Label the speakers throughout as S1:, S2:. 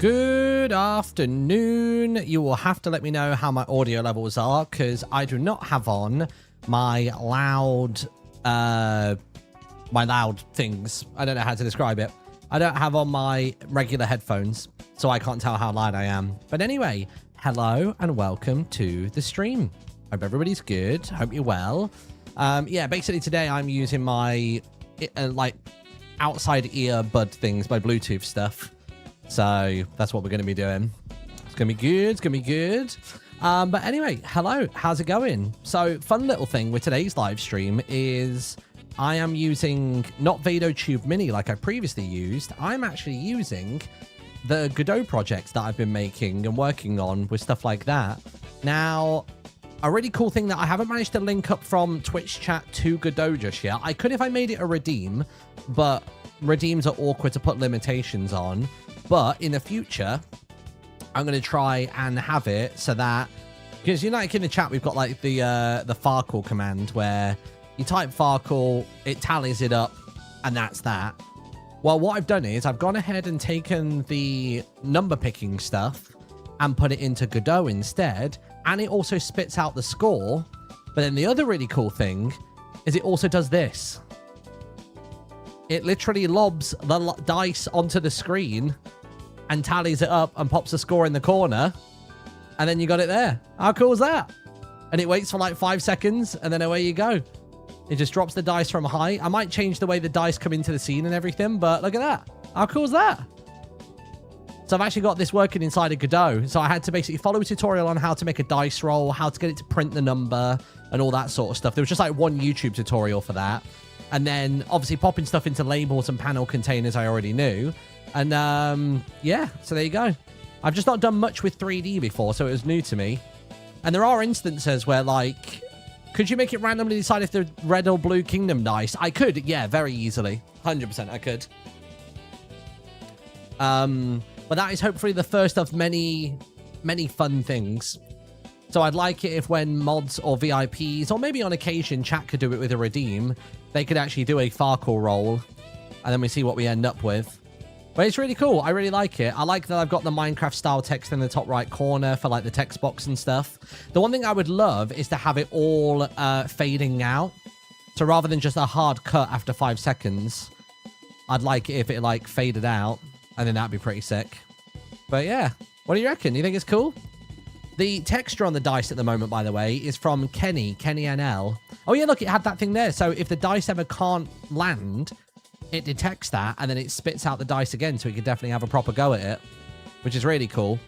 S1: Good afternoon. You will have to let me know how my audio levels are because I do not have on my loud things. I don't know how to describe it. I don't have on my regular headphones, so I can't tell how loud I am. But anyway, hello and welcome to the stream. Hope everybody's good. Hope you're well. Yeah, basically today I'm using my like outside ear bud things, my Bluetooth stuff. So that's what we're going to be doing. It's going to be good. It's going to be good. But anyway, hello. How's it going? So fun little thing with today's live stream is I am using not VadoTube Mini like I previously used. I'm actually using the Godot projects that I've been making and working on with stuff like that. Now, a really cool thing that I haven't managed to link up from Twitch chat to Godot just yet. I could if I made it a redeem, but redeems are awkward to put limitations on. But in the future, I'm going to try and have it so that, because you know, like in the chat, we've got like the Farcall command where you type Farcall, it tallies it up, and that's that. Well, what I've done is I've gone ahead and taken the number picking stuff and put it into Godot instead, and it also spits out the score. But then the other really cool thing is it also does this. It literally lobs the dice onto the screen and tallies it up and pops a score in the corner. And then you got it there. How cool is that? And it waits for like 5 seconds and then away you go. It just drops the dice from high. I might change the way the dice come into the scene and everything, but look at that. How cool is that? So I've actually got this working inside of Godot. So I had to basically follow a tutorial on how to make a dice roll, how to get it to print the number and all that sort of stuff. There was just like one YouTube tutorial for that. And then obviously popping stuff into labels and panel containers I already knew. And yeah, so there you go. I've just not done much with 3D before, so it was new to me. And there are instances where like, could you make it randomly decide if the red or blue kingdom dice? I could, yeah, very easily. 100% I could. But that is hopefully the first of many, many fun things. So I'd like it if when mods or VIPs, or maybe on occasion chat could do it with a redeem, they could actually do a Farcall roll, and then we see what we end up with. But it's really cool. I really like it. I like that I've got the Minecraft style text in the top right corner for like the text box and stuff. The one thing I would love is to have it all fading out. So rather than just a hard cut after 5 seconds, I'd like it if it like faded out, and then that'd be pretty sick. But yeah, what do you reckon? You think it's cool? The texture on the dice at the moment, by the way, is from Kenny NL. Oh yeah, look, it had that thing there. So if the dice ever can't land, it detects that and then it spits out the dice again, so we could definitely have a proper go at it, which is really cool.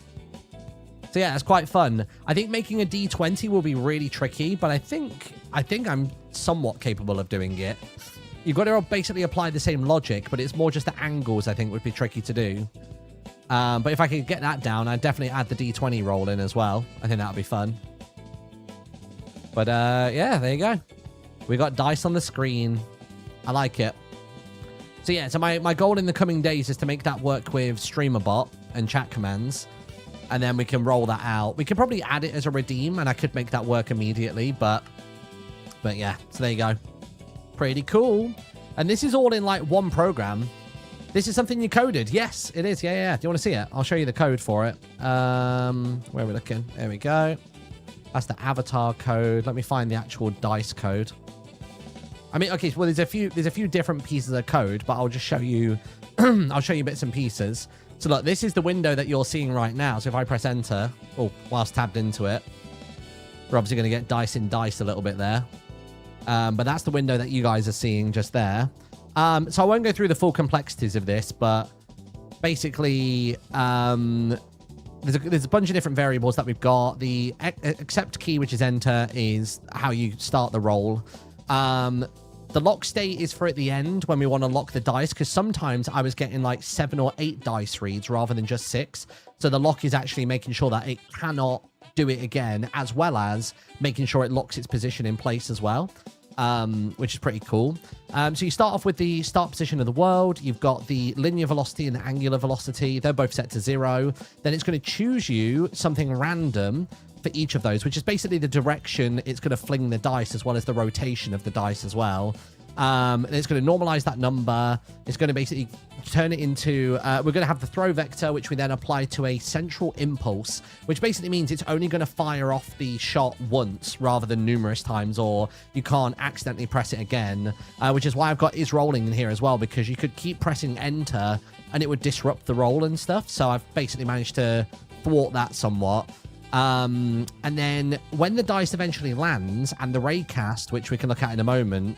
S1: So yeah, it's quite fun. I think making a D20 will be really tricky, but I think I'm somewhat capable of doing it. You've got to basically apply the same logic, but it's more just the angles I think would be tricky to do. But if I could get that down, I'd definitely add the D20 roll in as well. I think that would be fun. But yeah, there you go. We got dice on the screen. I like it. So yeah, so my goal in the coming days is to make that work with StreamerBot and chat commands. And then we can roll that out. We could probably add it as a redeem and I could make that work immediately. But yeah, so there you go. Pretty cool. And this is all in like one program. This is something you coded. Yes, it is. Yeah. Do you want to see it? I'll show you the code for it. Where are we looking? There we go. That's the avatar code. Let me find the actual dice code. I mean, okay, well, there's a few different pieces of code, but I'll just show you. I'll show you bits and pieces. So look, this is the window that you're seeing right now. So if I press enter, whilst tabbed into it, we're obviously going to get dice in dice a little bit there. But that's the window that you guys are seeing just there. So I won't go through the full complexities of this, but basically, there's a bunch of different variables that we've got. The accept key, which is enter, is how you start the roll. The lock state is for at the end when we want to lock the dice, because sometimes I was getting like 7 or 8 dice reads rather than just 6. So the lock is actually making sure that it cannot do it again, as well as making sure it locks its position in place as well. Which is pretty cool. So you start off with the start position of the world. You've got the linear velocity and the angular velocity. They're both set to 0. Then it's going to choose you something random for each of those, which is basically the direction it's going to fling the dice, as well as the rotation of the dice as well. It's going to normalize that number. It's going to basically turn it into, we're going to have the throw vector, which we then apply to a central impulse, which basically means it's only going to fire off the shot once rather than numerous times, or you can't accidentally press it again, which is why I've got is rolling in here as well, because you could keep pressing enter and it would disrupt the roll and stuff. So I've basically managed to thwart that somewhat. And then when the dice eventually lands and the raycast, which we can look at in a moment,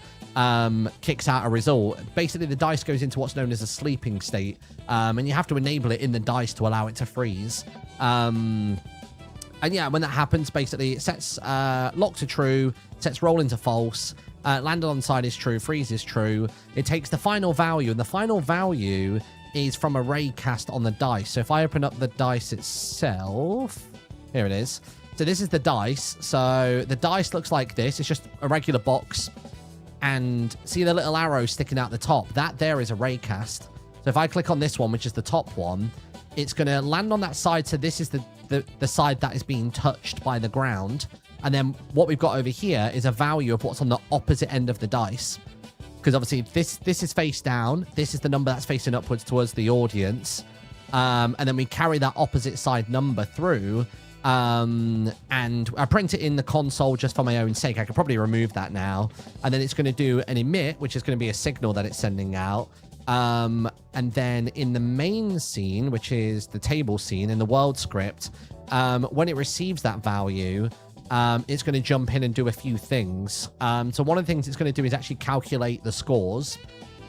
S1: kicks out a result, basically the dice goes into what's known as a sleeping state, and you have to enable it in the dice to allow it to freeze. And yeah, when that happens, basically it sets lock to true, sets roll into false, landed on side is true, freeze is true. It takes the final value, and the final value is from a raycast on the dice. So if I open up the dice itself, here it is. So this is the dice. So the dice looks like this. It's just a regular box. And see the little arrow sticking out the top? That there is a raycast. So if I click on this one, which is the top one, it's going to land on that side. So this is the side that is being touched by the ground. And then what we've got over here is a value of what's on the opposite end of the dice. Because obviously this is face down. This is the number that's facing upwards towards the audience. And then we carry that opposite side number through. And I print it in the console just for my own sake. I could probably remove that now. And then it's going to do an emit, which is going to be a signal that it's sending out. And then in the main scene, which is the table scene in the world script, when it receives that value, it's going to jump in and do a few things. So one of the things it's going to do is actually calculate the scores.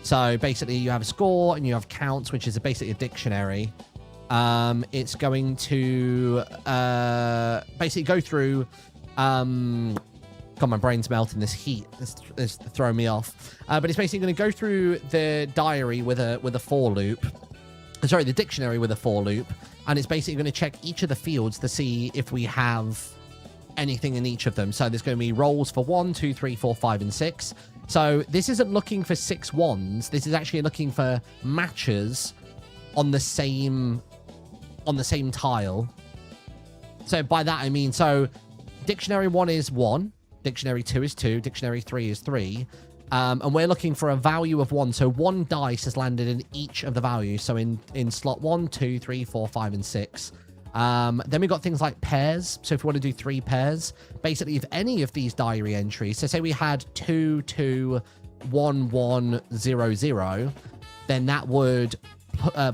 S1: So basically you have a score and you have counts, which is basically a dictionary. It's going to basically go through God, my brain's melting. This heat is throwing me off. But it's basically going to go through the diary with a for loop. Sorry, the dictionary with a for loop. And it's basically going to check each of the fields to see if we have anything in each of them. So there's going to be rolls for 1, 2, 3, 4, 5, and 6. So this isn't looking for 6 ones. This is actually looking for matches on the same tile. So by that I mean, so dictionary 1 is 1, dictionary 2 is 2, dictionary 3 is 3. And we're looking for a value of 1. So 1 dice has landed in each of the values. So in slot 1, 2, 3, 4, 5, and 6. Then we've got things like pairs. So if we want to do 3 pairs, basically if any of these diary entries, so say we had 2, 2, 1, 1, 0, 0, then that would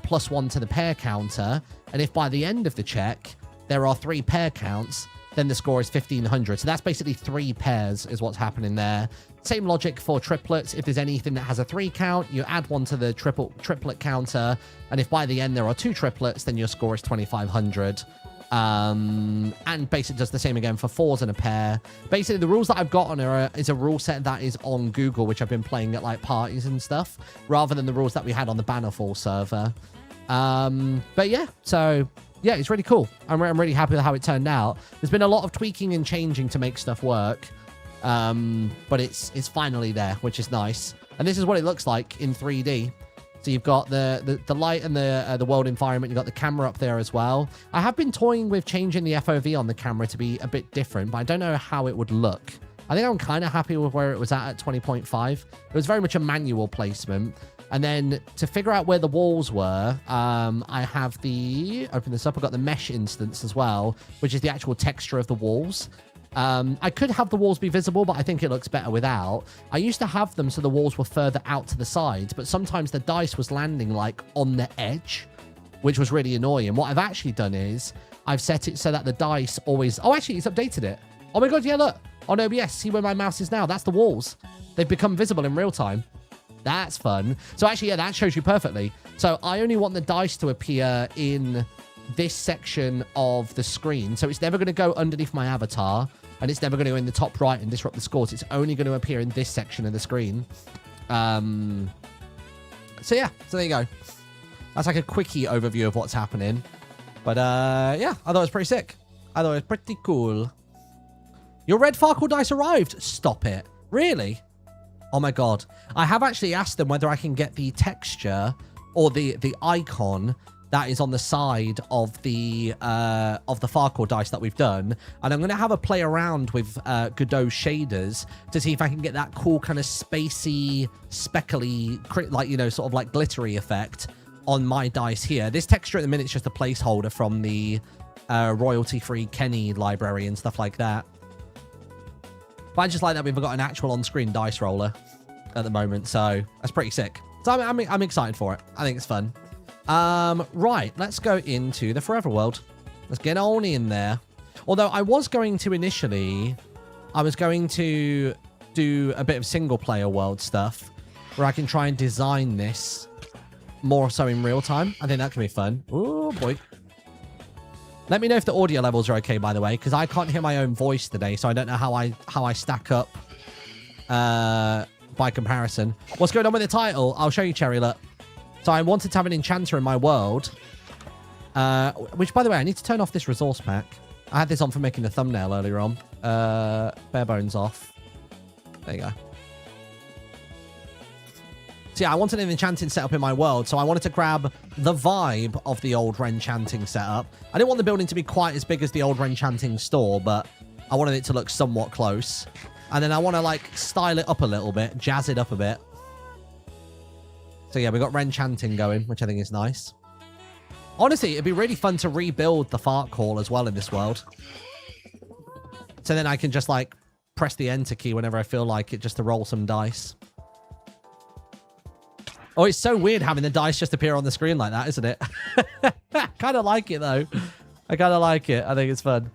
S1: plus 1 to the pair counter. And if by the end of the check, there are 3 pair counts, then the score is 1500. So that's basically 3 pairs is what's happening there. Same logic for triplets. If there's anything that has a 3 count, you add 1 to the triplet counter. And if by the end there are 2 triplets, then your score is 2500. And basically does the same again for 4s and a pair. Basically, the rules that I've got on is a rule set that is on Google, which I've been playing at like parties and stuff, rather than the rules that we had on the Bannerfall server. But yeah, so yeah, it's really cool. I'm really happy with how it turned out. There's been a lot of tweaking and changing to make stuff work. But it's finally there, which is nice. And this is what it looks like in 3D. So you've got the light and the world environment. You've got the camera up there as well. I have been toying with changing the FOV on the camera to be a bit different, but I don't know how it would look. I think I'm kind of happy with where it was at 20.5. It was very much a manual placement. And then to figure out where the walls were, I have open this up, I've got the mesh instance as well, which is the actual texture of the walls. I could have the walls be visible, but I think it looks better without. I used to have them so the walls were further out to the sides, but sometimes the dice was landing like on the edge, which was really annoying. What I've actually done is I've set it so that the dice always... Oh, actually, it's updated it. Oh my God, yeah, look. On OBS, see where my mouse is now? That's the walls. They've become visible in real time. That's fun. So actually, yeah, that shows you perfectly. So I only want the dice to appear in this section of the screen. So it's never going to go underneath my avatar, and it's never going to go in the top right and disrupt the scores. It's only going to appear in this section of the screen. So yeah, so there you go. That's like a quickie overview of what's happening. But yeah, I thought it was pretty sick. I thought it was pretty cool. Your red Farkle dice arrived. Stop it. Really? Oh my God. I have actually asked them whether I can get the texture or the icon that is on the side of the Farcore dice that we've done. And I'm going to have a play around with Godot shaders to see if I can get that cool kind of spacey, speckly, like, you know, sort of like glittery effect on my dice here. This texture at the minute is just a placeholder from the royalty-free Kenny library and stuff like that. But I just like that we've got an actual on-screen dice roller at the moment, so that's pretty sick. So I'm excited for it. I think it's fun. Right, let's go into the Forever World. Let's get on in there. Although I was going to initially, I was going to do a bit of single-player world stuff where I can try and design this more so in real time. I think that can be fun. Oh, boy. Let me know if the audio levels are okay, by the way, because I can't hear my own voice today, so I don't know how I stack up by comparison. What's going on with the title? I'll show you, Cherry. Look. So I wanted to have an enchanter in my world, which, by the way, I need to turn off this resource pack. I had this on for making the thumbnail earlier on. Bare bones off. There you go. So yeah, I wanted an enchanting setup in my world, so I wanted to grab the vibe of the old Renchanting setup. I didn't want the building to be quite as big as the old Renchanting store, but I wanted it to look somewhat close. And then I want to, like, style it up a little bit, jazz it up a bit. So yeah, we got Renchanting going, which I think is nice. Honestly, it'd be really fun to rebuild the fart call as well in this world. So then I can just, like, press the enter key whenever I feel like it, just to roll some dice. Oh, it's so weird having the dice just appear on the screen like that, isn't it? I kind of like it, though. I kind of like it. I think it's fun.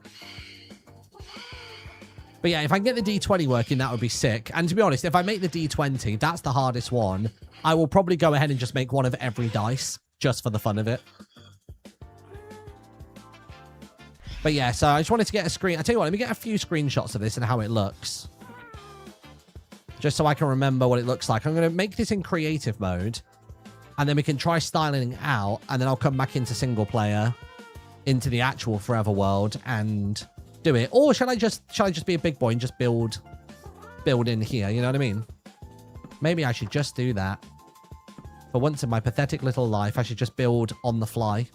S1: But yeah, if I can get the D20 working, that would be sick. And to be honest, if I make the D20, that's the hardest one. I will probably go ahead and just make one of every dice, just for the fun of it. But yeah, so I just wanted to get a screen. I tell you what, let me get a few screenshots of this and how it looks. Just so I can remember what it looks like. I'm going to make this in creative mode. And then we can try styling it out. And then I'll come back into single player. Into the actual Forever World. And do it. Or shall I just be a big boy and just build in here? You know what I mean? Maybe I should just do that. For once in my pathetic little life, I should just build on the fly.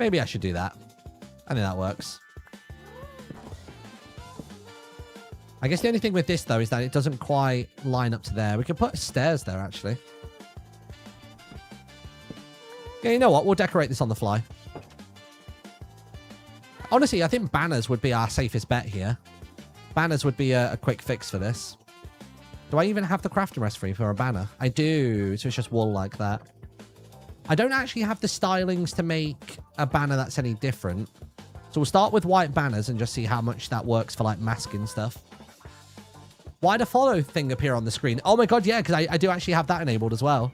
S1: Maybe I should do that. I think that works. I guess the only thing with this, though, is that it doesn't quite line up to there. We could put stairs there, actually. Yeah, you know what? We'll decorate this on the fly. Honestly, I think banners would be our safest bet here. Banners would be a quick fix for this. Do I even have the crafting recipe for a banner? I do, so it's just wool like that. I don't actually have the stylings to make a banner that's any different. So we'll start with white banners and just see how much that works for, like, masking stuff. Why the follow thing appear on the screen? Oh my god, yeah, because I do actually have that enabled as well.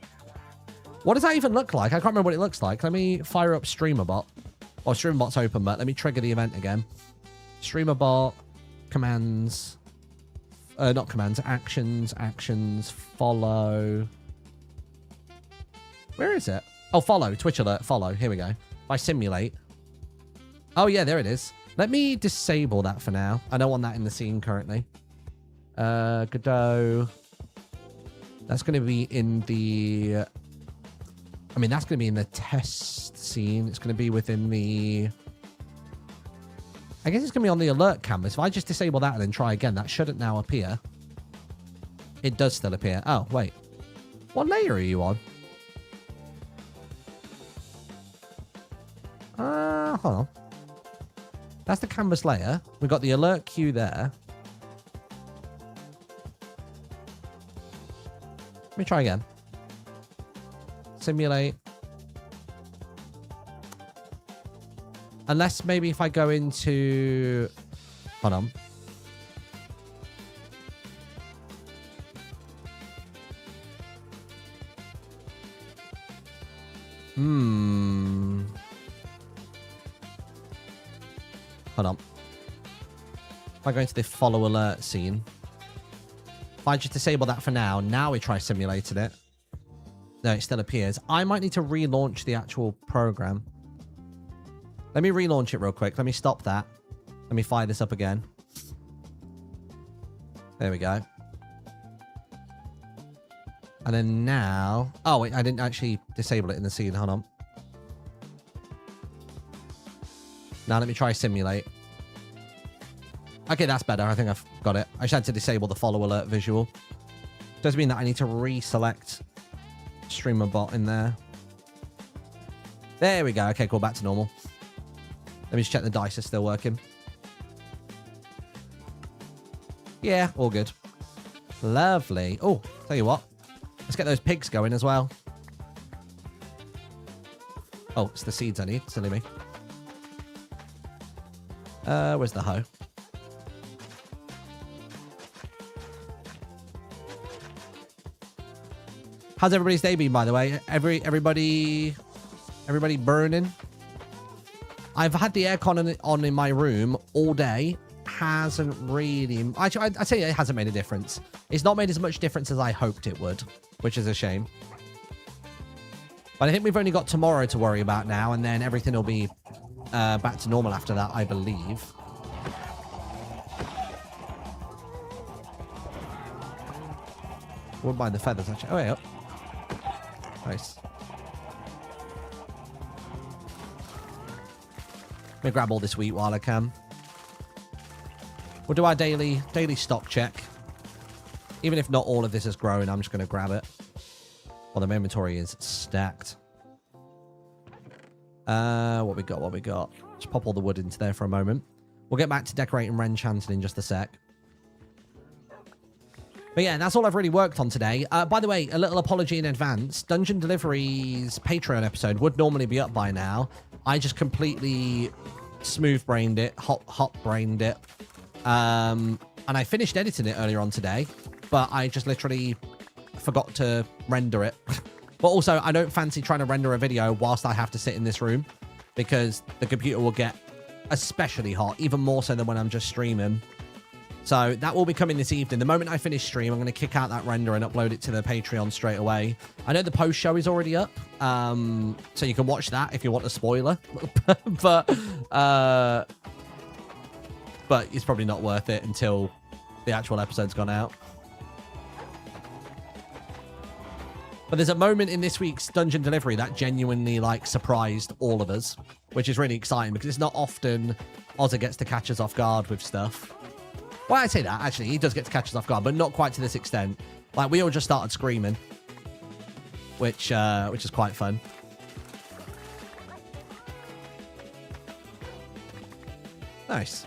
S1: What does that even look like? I can't remember what it looks like. Let me fire up StreamerBot. Oh, StreamerBot's open, but let me trigger the event again. StreamerBot, commands, not commands, actions, follow. Where is it? Oh, follow, Twitch alert, follow. Here we go. By simulate. Oh yeah, there it is. Let me disable that for now. I don't want that in the scene currently. Godot. That's going to be in the... I mean, that's going to be in the test scene. It's going to be within the... I guess it's going to be on the alert canvas. If I just disable that and then try again, that shouldn't now appear. It does still appear. Oh, wait. What layer are you on? Hold on. That's the canvas layer. We've got the alert queue there. Let me try again. Simulate. Unless maybe if I go into... Hold on. Hold on. If I go into the follow alert scene. If I just disable that for now, now we try simulating it. No, it still appears. I might need to relaunch the actual program. Let me relaunch it real quick. Let me stop that. Let me fire this up again. There we go. And then now... Oh, wait, I didn't actually disable it in the scene. Hold on. Now let me try simulate. Okay, that's better. I think I've got it. I just had to disable the follow alert visual. Does mean that I need to reselect streamer bot in there. There we go. Okay, cool. Back to normal. Let me just check the dice is still working. Yeah, all good. Lovely. Oh, tell you what. Let's get those pigs going as well. Oh, it's the seeds I need. Silly me. Where's the hoe? How's everybody's day been, by the way? Everybody burning? I've had the aircon on in my room all day. Hasn't really... Actually, I'd say it hasn't made a difference. It's not made as much difference as I hoped it would, which is a shame. But I think we've only got tomorrow to worry about now, and then everything will be back to normal after that, I believe. Wouldn't mind the feathers, actually. Oh, yeah. Nice. Let me grab all this wheat while I can. We'll do our daily stock check. Even if not all of this is growing, I'm just going to grab it. Well, the inventory is stacked. What we got? Just pop all the wood into there for a moment. We'll get back to decorating Ren Chanton in just a sec. But yeah, that's all I've really worked on today. By the way, a little apology in advance. Dungeon Delivery's Patreon episode would normally be up by now. I just completely smooth-brained it, hot-brained it. And I finished editing it earlier on today, but I just literally forgot to render it. But also, I don't fancy trying to render a video whilst I have to sit in this room, because the computer will get especially hot, even more so than when I'm just streaming. So that will be coming this evening. The moment I finish stream, I'm going to kick out that render and upload it to the Patreon straight away. I know the post show is already up, so you can watch that if you want a spoiler. but it's probably not worth it until the actual episode's gone out. But there's a moment in this week's Dungeon Delivery that genuinely, like, surprised all of us, which is really exciting because it's not often Ozza gets to catch us off guard with stuff. Well, I say that, actually. He does get to catch us off guard, but not quite to this extent. Like, we all just started screaming, which is quite fun. Nice.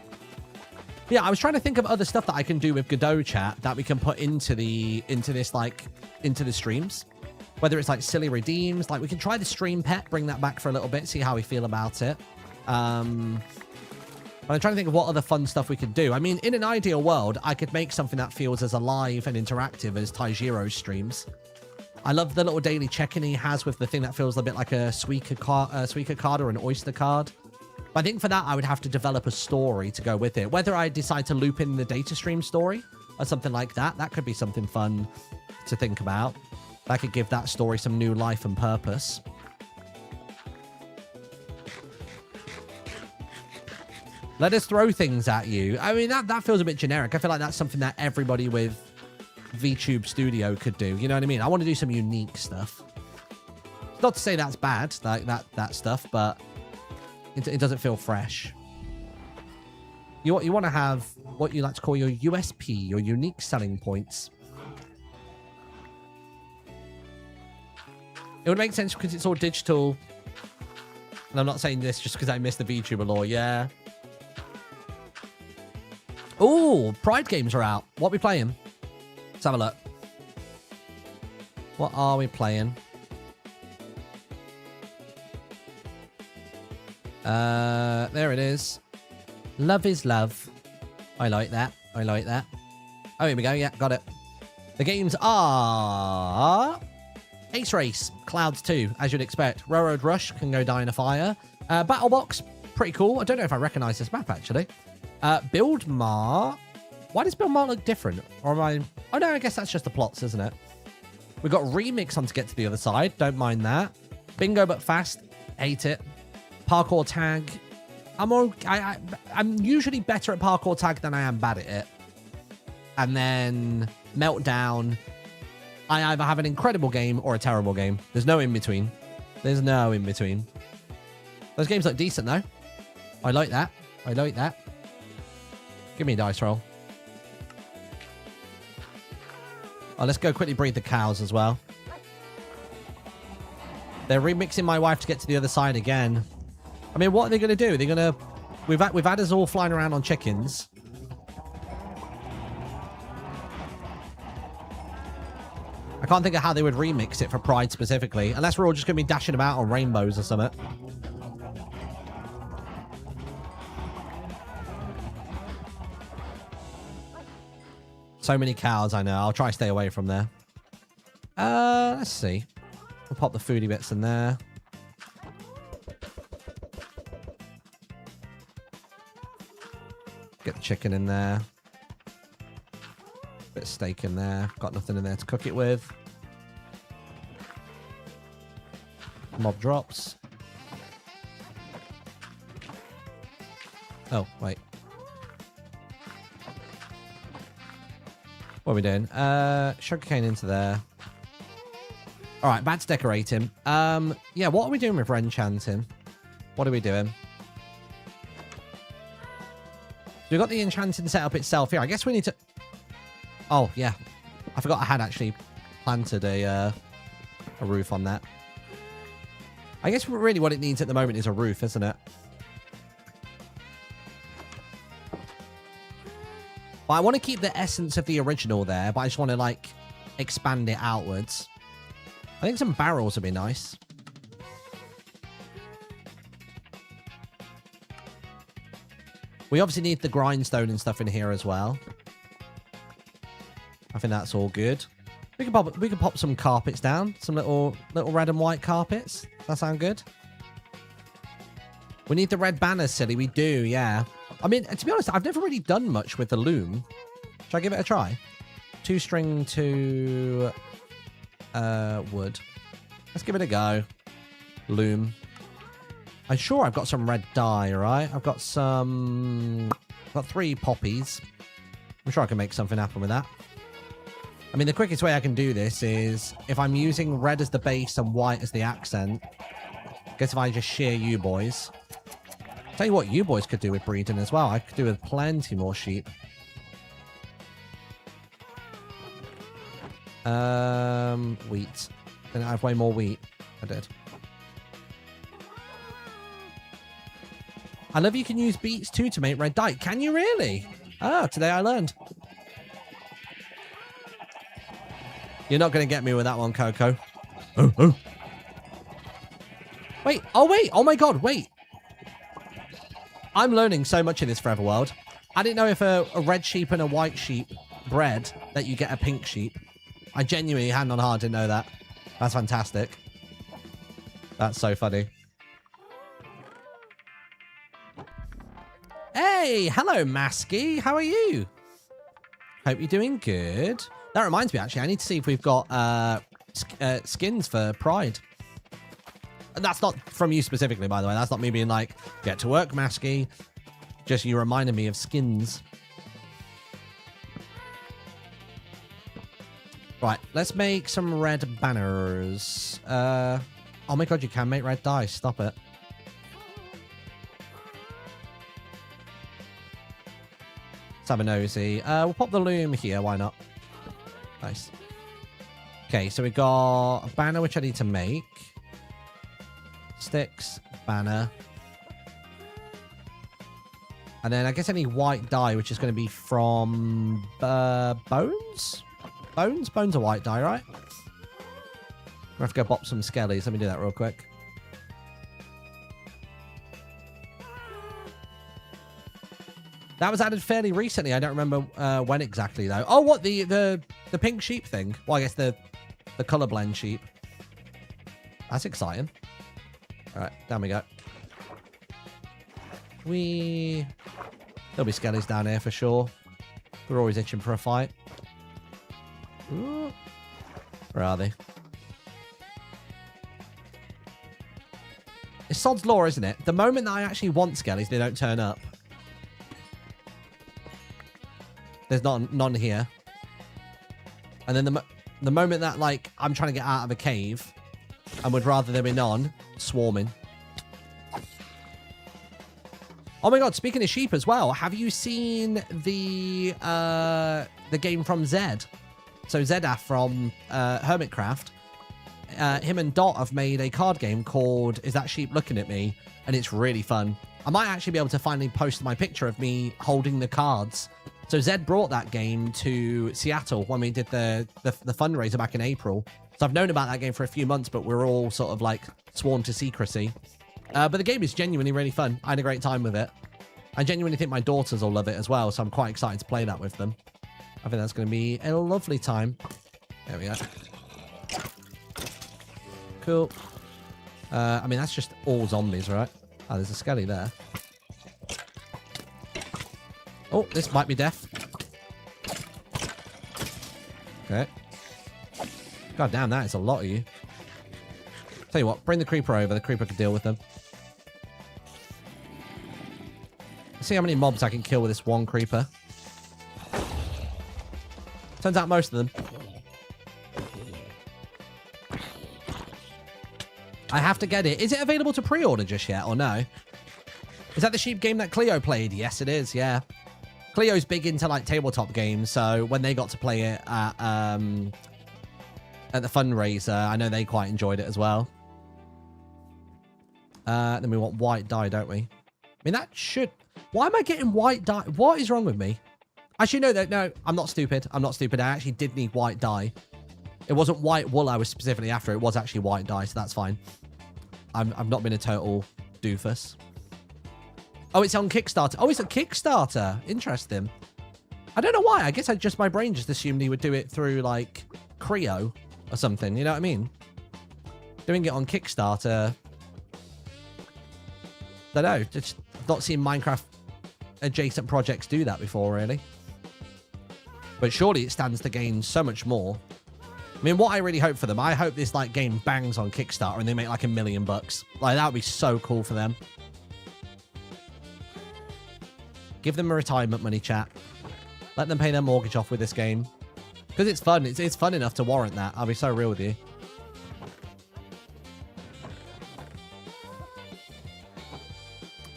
S1: Yeah, I was trying to think of other stuff that I can do with Godot chat that we can put into the streams. Whether it's like silly redeems, like we can try the stream pet, bring that back for a little bit, see how we feel about it. But I'm trying to think of what other fun stuff we could do. I mean, in an ideal world, I could make something that feels as alive and interactive as Taijiro's streams. I love the little daily check-in he has with the thing that feels a bit like a Suica card or an Oyster card. But I think for that, I would have to develop a story to go with it. Whether I decide to loop in the data stream story or something like that, that could be something fun to think about. That could give that story some new life and purpose. Let us throw things at you. I mean, that feels a bit generic. I feel like that's something that everybody with VTube Studio could do. You know what I mean? I want to do some unique stuff. Not to say that's bad, like that stuff, but it doesn't feel fresh. You want to have what you like to call your USP, your unique selling points. It would make sense because it's all digital. And I'm not saying this just because I missed the VTuber lore. Yeah. Oh, Pride games are out. What are we playing? Let's have a look. What are we playing? There it is. Love is love. I like that. I like that. Oh, here we go. Yeah, got it. The games are Ace Race, Clouds 2, as you'd expect. Railroad Rush, Can Go Die in a Fire. Battle Box, pretty cool. I don't know if I recognize this map, actually. Build Mar. Why does Build Mar look different? Or am I... Oh, no, I guess that's just the plots, isn't it? We've got Remix on to get to the other side. Don't mind that. Bingo But Fast. Hate it. Parkour Tag. I'm usually better at Parkour Tag than I am bad at it. And then Meltdown. I either have an incredible game or a terrible game. There's no in between. There's no in between. Those games look decent, though. I like that. I like that. Give me a dice roll. Oh, let's go quickly breed the cows as well. They're remixing my wife to get to the other side again. I mean, what are they going to do? They're going to... We've had us all flying around on chickens. I can't think of how they would remix it for Pride specifically. Unless we're all just going to be dashing about on rainbows or something. So many cows, I know. I'll try to stay away from there. Let's see. We'll pop the foodie bits in there. Get the chicken in there. Bit of steak in there. Got nothing in there to cook it with. Mob drops. Oh, wait. What are we doing? Sugarcane into there. All right, back to decorating. Yeah, what are we doing with enchanting? What are we doing? We've got the enchanting setup itself here. I guess we need to... Oh, yeah. I forgot I had actually planted a roof on that. I guess really what it needs at the moment is a roof, isn't it? But I want to keep the essence of the original there, but I just want to, like, expand it outwards. I think some barrels would be nice. We obviously need the grindstone and stuff in here as well. I think that's all good. We can pop some carpets down. Some little red and white carpets. That sound good? We need the red banners, silly. We do, yeah. I mean, to be honest, I've never really done much with the loom. Should I give it a try? 2 string to wood. Let's give it a go. Loom. I'm sure I've got some red dye, right? I've got 3 poppies. I'm sure I can make something happen with that. I mean, the quickest way I can do this is if I'm using red as the base and white as the accent. Guess if I just shear you boys. Tell you what, you boys could do with breeding as well. I could do with plenty more sheep. Wheat. Didn't I have way more wheat? I did. I love you can use beets too to make red dye. Can you really? Ah, today I learned. You're not going to get me with that one, Coco. Oh. Wait. Oh, wait. Oh, my God. Wait. I'm learning so much in this Forever World. I didn't know if a red sheep and a white sheep bred that you get a pink sheep. I genuinely, hand on heart, didn't know that. That's fantastic. That's so funny. Hey, hello, Masky. How are you? Hope you're doing good. That reminds me, actually, I need to see if we've got skins for Pride. And that's not from you specifically, by the way. That's not me being like, get to work, Masky. Just you reminded me of skins. Right, let's make some red banners. Oh my God, you can make red dye. Stop it. Let's have a nosy. We'll pop the loom here. Why not? Nice. Okay, so we've got a banner, which I need to make. Sticks, banner. And then I guess any white dye, which is going to be from bones? Bones are white dye, right? We have to go bop some skellies. Let me do that real quick. That was added fairly recently. I don't remember when exactly, though. Oh, what? The pink sheep thing? Well, I guess the color blend sheep. That's exciting. All right, down we go. There'll be skellies down here for sure. We're always itching for a fight. Ooh. Where are they? It's Sod's Law, isn't it? The moment that I actually want skellies, they don't turn up. There's none here. And then the The moment that, like, I'm trying to get out of a cave and would rather them in on, swarming. Oh my god, speaking of sheep as well, have you seen the game from Zed? So Zedaf from Hermitcraft, him and Dot have made a card game called Is That Sheep Looking at Me? And it's really fun. I might actually be able to finally post my picture of me holding the cards. So Zed brought that game to Seattle when we did the fundraiser back in April. So I've known about that game for a few months, but we're all sort of like sworn to secrecy. But the game is genuinely really fun. I had a great time with it. I genuinely think my daughters will love it as well, so I'm quite excited to play that with them. I think that's going to be a lovely time. There we go. Cool. I mean, that's just all zombies, right? Oh, there's a skelly there. Oh, this might be death. Okay. God damn, that is a lot of you. Tell you what, bring the creeper over. The creeper can deal with them. Let's see how many mobs I can kill with this one creeper. Turns out most of them. I have to get it. Is it available to pre-order just yet or no? Is that the sheep game that Cleo played? Yes, it is. Yeah. Cleo's big into like tabletop games. So when they got to play it at the fundraiser, I know they quite enjoyed it as well. Then we want white dye, don't we? I mean, that should... Why am I getting white dye? What is wrong with me? Actually, no, I'm not stupid. I'm not stupid. I actually did need white dye. It wasn't white wool I was specifically after. It was actually white dye, so that's fine. I've not been a total doofus. Oh, it's on Kickstarter. Oh, it's a Kickstarter. Interesting. I don't know why. I guess my brain just assumed he would do it through, like, Creo or something. You know what I mean? Doing it on Kickstarter. I don't know. Just not seen Minecraft adjacent projects do that before, really. But surely it stands to gain so much more. I mean, what I really hope for them, I hope this like game bangs on Kickstarter and they make like $1 million. Like, that would be so cool for them. Give them a retirement money, chat. Let them pay their mortgage off with this game. Because it's fun. It's fun enough to warrant that. I'll be so real with you.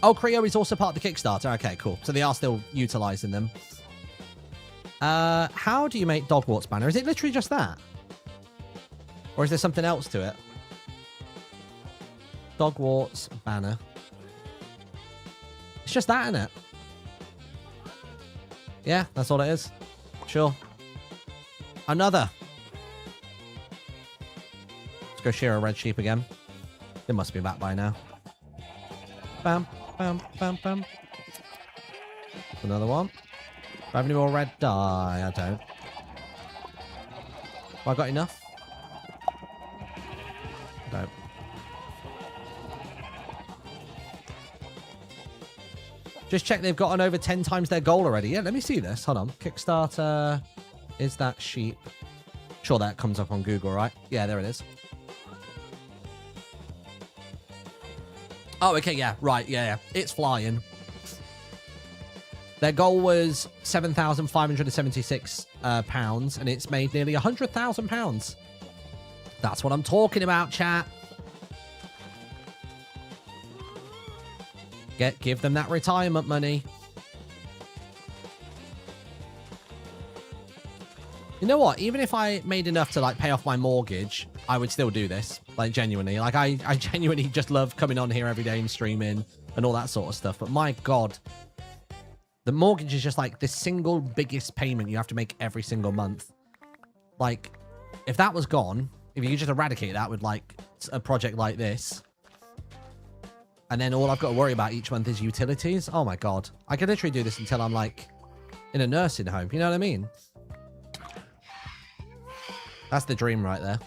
S1: Oh, Creo is also part of the Kickstarter. Okay, cool. So they are still utilizing them. How do you make Dogwart's banner? Is it literally just that? Or is there something else to it? Dogwart's banner. It's just that, isn't it? Yeah, that's all it is. Sure. Another. Let's go shear a red sheep again. It must be back by now. Bam, bam, bam, bam. Another one. Do I have any more red dye? I don't. Have I got enough? I don't. Just check they've gotten over 10 times their goal already. Yeah, let me see this. Hold on. Kickstarter. Is that sheep? Sure, that comes up on Google, right? Yeah, there it is. Oh, okay, yeah. Right, yeah. It's flying. Their goal was £7,576, and it's made nearly £100,000. That's what I'm talking about, chat. Give them that retirement money. You know what? Even if I made enough to like pay off my mortgage, I would still do this. Like, genuinely. Like, I genuinely just love coming on here every day and streaming and all that sort of stuff. But my God, the mortgage is just like the single biggest payment you have to make every single month. Like, if that was gone, if you could just eradicate that with like a project like this, and then all I've got to worry about each month is utilities. Oh my God. I could literally do this until I'm like in a nursing home. You know what I mean? That's the dream right there.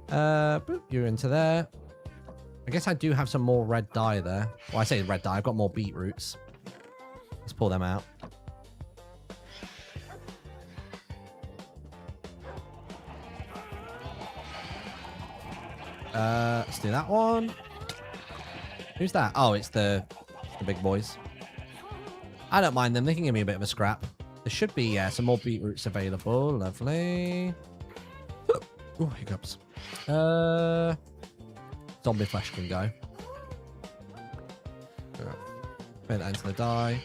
S1: Boop, you're into there. I guess I do have some more red dye there. Well, I say red dye. I've got more beetroots. Let's pull them out. Let's do that one. Who's that? Oh, it's the big boys. I don't mind them. They can give me a bit of a scrap. There should be, yeah, some more beetroots available. Lovely. Oh, hiccups. Zombie flesh can go. Put that into the die.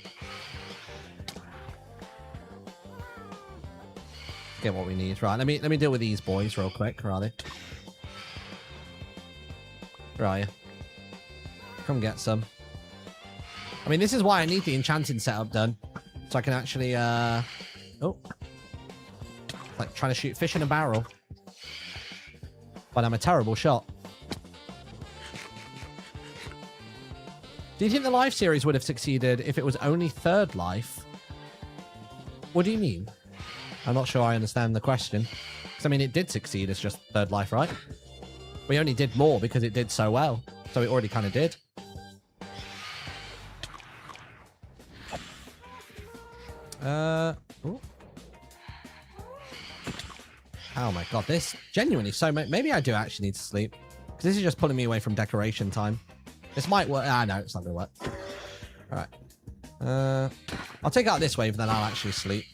S1: Get what we need. Right, let me deal with these boys real quick. Where are they? Where are you? Come get some. I mean, this is why I need the enchanting setup done. So I can actually, oh. Like trying to shoot fish in a barrel. But I'm a terrible shot. Do you think the life series would have succeeded if it was only third life? What do you mean? I'm not sure I understand the question. Because, I mean, it did succeed as just third life, right? We only did more because it did so well. So it already kind of did. Ooh. Oh my god, this genuinely so maybe I do actually need to sleep. Because this is just pulling me away from decoration time. This might work. Ah, no, it's not going to work. Alright. I'll take out this wave, then I'll actually sleep.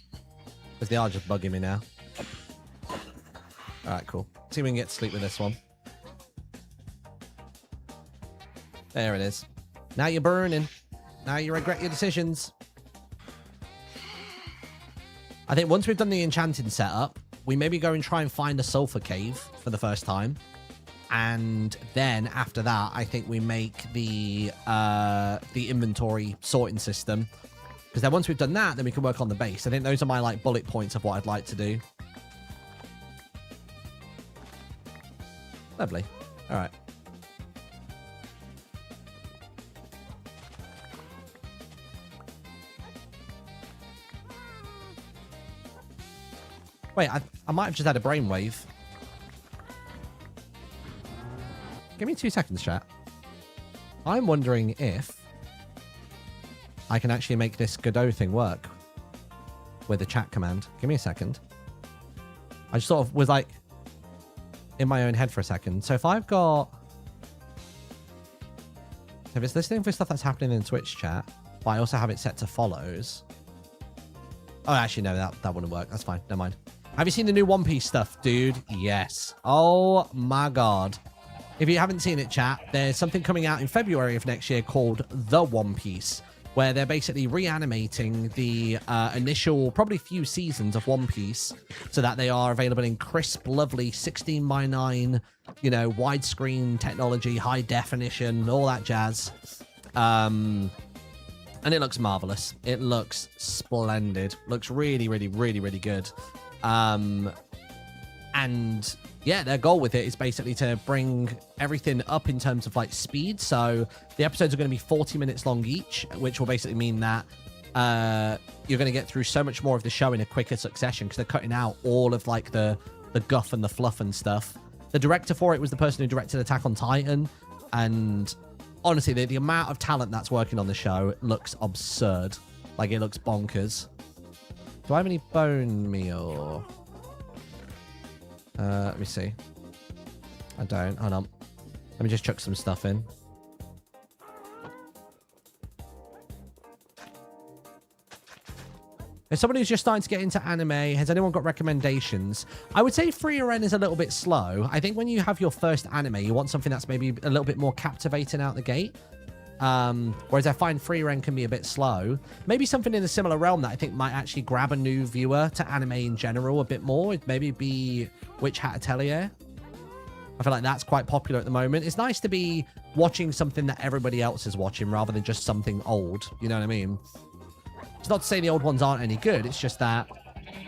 S1: Because they are just bugging me now. Alright, cool. See if we can get to sleep with this one. There it is. Now you're burning. Now you regret your decisions. I think once we've done the enchanting setup, we maybe go and try and find a sulfur cave for the first time. And then after that, I think we make the inventory sorting system. Because then once we've done that, then we can work on the base. I think those are my like bullet points of what I'd like to do. Lovely. All right. Wait, I might have just had a brainwave. Give me 2 seconds, chat. I'm wondering if I can actually make this Godot thing work with the chat command. Give me a second. I just sort of was like in my own head for a second. So if I've got... If it's listening for stuff that's happening in Twitch chat, but I also have it set to follows... Oh, actually, no, that wouldn't work. That's fine. Never mind. Have you seen the new One Piece stuff, dude? Yes. Oh, my God. If you haven't seen it, chat, there's something coming out in February of next year called The One Piece, where they're basically reanimating the initial, probably few seasons of One Piece so that they are available in crisp, lovely 16:9, you know, widescreen technology, high definition, all that jazz. And it looks marvelous. It looks splendid. Looks really, really, really, really good. And yeah, their goal with it is basically to bring everything up in terms of like speed. So the episodes are going to be 40 minutes long each, which will basically mean that you're going to get through so much more of the show in a quicker succession because they're cutting out all of like the guff and the fluff and stuff. The director for it was the person who directed Attack on Titan, and honestly, the amount of talent that's working on the show looks absurd. Like, it looks bonkers. Do I have any bone meal? Let me see. I don't. Hold on. Let me just chuck some stuff in. As someone who's just starting to get into anime, has anyone got recommendations? I would say Free Ren is a little bit slow. I think when you have your first anime, you want something that's maybe a little bit more captivating out the gate. Whereas I find Free Ren can be a bit slow. Maybe something in a similar realm that I think might actually grab a new viewer to anime in general a bit more. It'd maybe be Witch Hat Atelier. I feel like that's quite popular at the moment. It's nice to be watching something that everybody else is watching rather than just something old. You know what I mean? It's not to say the old ones aren't any good. It's just that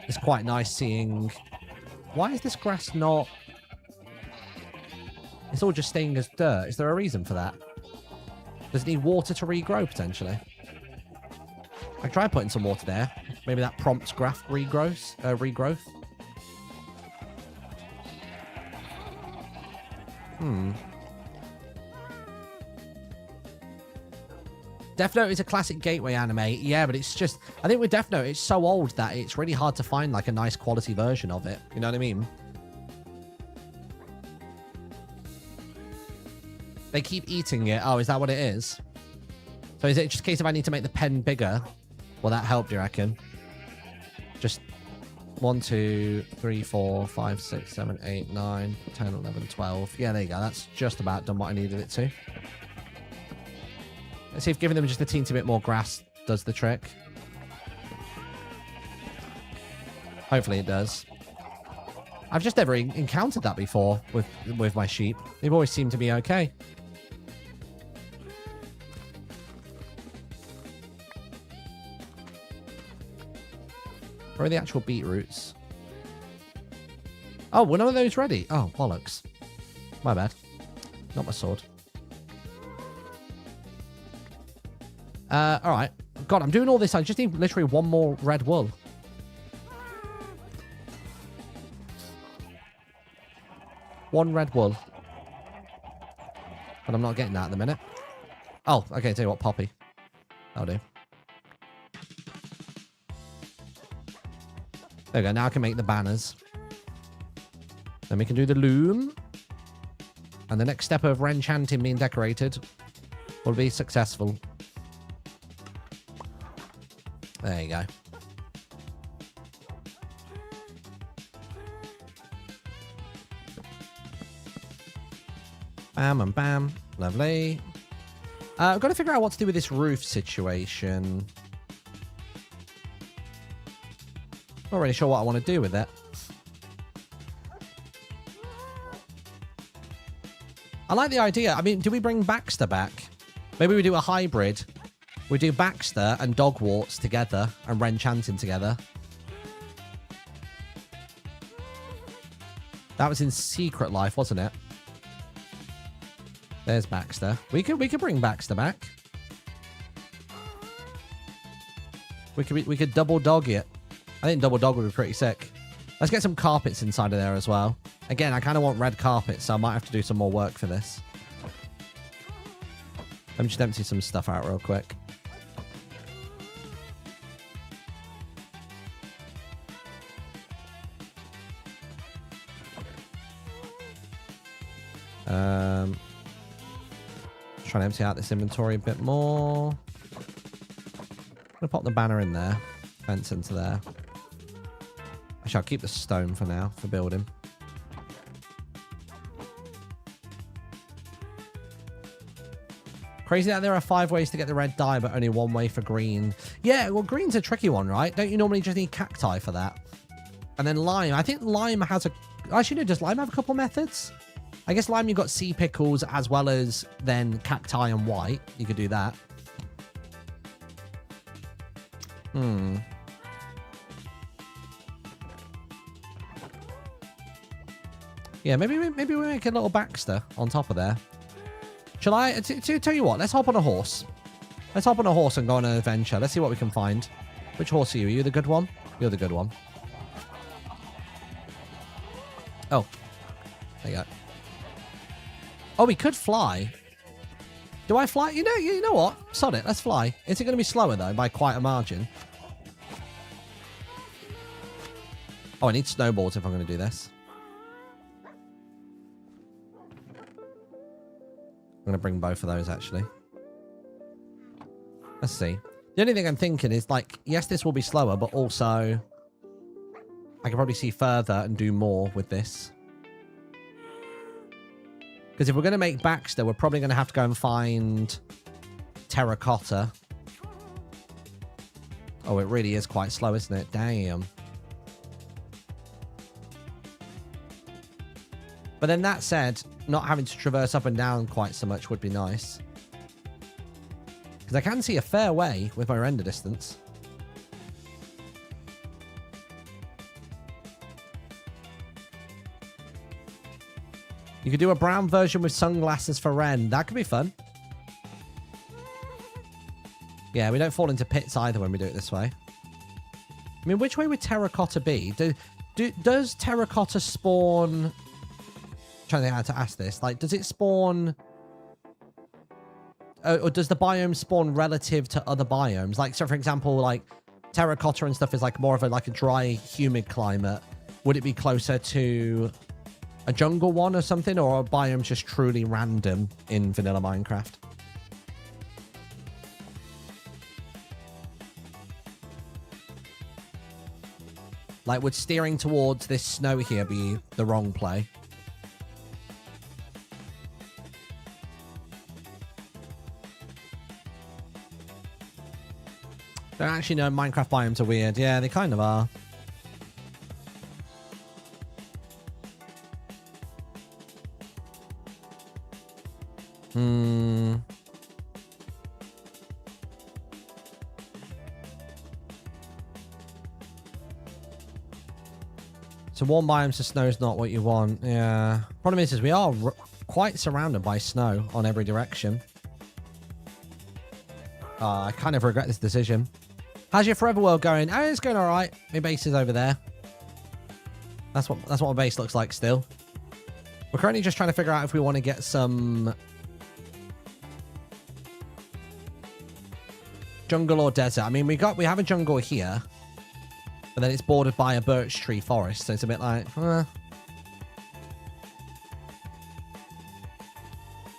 S1: it's quite nice seeing... Why is this grass not... It's all just staying as dirt. Is there a reason for that? Does it need water to regrow, potentially? I try putting some water there. Maybe that prompts graft regrowth. Death Note is a classic gateway anime. Yeah, but it's just... I think with Death Note, it's so old that it's really hard to find, like, a nice quality version of it. You know what I mean? They keep eating it. Oh, is that what it is? So is it just a case of I need to make the pen bigger Well, that helped, you reckon? Just 1, 2, 3, 4, 5, 6, 7, 8, 9, 10, 11, 12. Yeah, there you go. That's just about done what I needed it to. Let's see if giving them just a teensy bit more grass does the trick. Hopefully it does. I've just never encountered that before with my sheep. They've always seemed to be okay. Where are the actual beetroots? Oh, were none of those ready? Oh, bollocks. My bad. Not my sword. Alright. God, I'm doing all this. I just need literally one more red wool. One red wool. But I'm not getting that at the minute. Oh, okay, tell you what, poppy. That'll do. There we go, now I can make the banners. Then we can do the loom. And the next step of Renchanting being decorated will be successful. There you go. Bam and bam. Lovely. I've got to figure out what to do with this roof situation. Not really sure what I want to do with it. I like the idea. I mean, do we bring Baxter back? Maybe we do a hybrid. We do Baxter and Dogwarts together and Renchanting together. That was in Secret Life, wasn't it? There's Baxter. We could bring Baxter back. We could double dog it. I think double dog would be pretty sick. Let's get some carpets inside of there as well. Again, I kind of want red carpets, so I might have to do some more work for this. Let me just empty some stuff out real quick. Trying to empty out this inventory a bit more. I'm gonna pop the banner in there. Fence into there. Actually, I'll keep the stone for now, for building. Crazy that there are 5 ways to get the red dye, but only 1 way for green. Yeah, well, green's a tricky one, right? Don't you normally just need cacti for that? And then lime. I think lime has a... Actually, no, does lime have a couple methods? I guess lime, you've got sea pickles as well as then cacti and white. You could do that. Yeah, maybe we make a little Baxter on top of there. Shall I... tell you what, let's hop on a horse. Let's hop on a horse and go on an adventure. Let's see what we can find. Which horse are you? Are you the good one? You're the good one. Oh. There you go. Oh, we could fly. Do I fly? You know what? Sod it. Let's fly. Is it going to be slower, though, by quite a margin? Oh, I need snowballs if I'm going to do this. I'm going to bring both of those, actually. Let's see. The only thing I'm thinking is, like, yes, this will be slower, but also I can probably see further and do more with this. Because if we're going to make Baxter, we're probably going to have to go and find terracotta. Oh, it really is quite slow, isn't it? Damn. But then that said, not having to traverse up and down quite so much would be nice. Because I can see a fair way with my render distance. You could do a brown version with sunglasses for Ren. That could be fun. Yeah, we don't fall into pits either when we do it this way. I mean, which way would terracotta be? Does terracotta spawn... I'm trying to think how to ask this. Like, does it spawn... or does the biome spawn relative to other biomes? Like, so for example, like, terracotta and stuff is like more of a dry, humid climate. Would it be closer to a jungle one or something, or a biome just truly random in vanilla Minecraft? Like, would steering towards this snow here be the wrong play? Don't actually know. Minecraft biomes are weird. Yeah, they kind of are. So warm biomes to snow is not what you want. Yeah. Problem is we are quite surrounded by snow on every direction. I kind of regret this decision. How's your forever world going? Oh, it's going all right. My base is over there. That's what my base looks like still. We're currently just trying to figure out if we want to get some jungle or desert. I mean, we have a jungle here, but then it's bordered by a birch tree forest, so it's a bit like,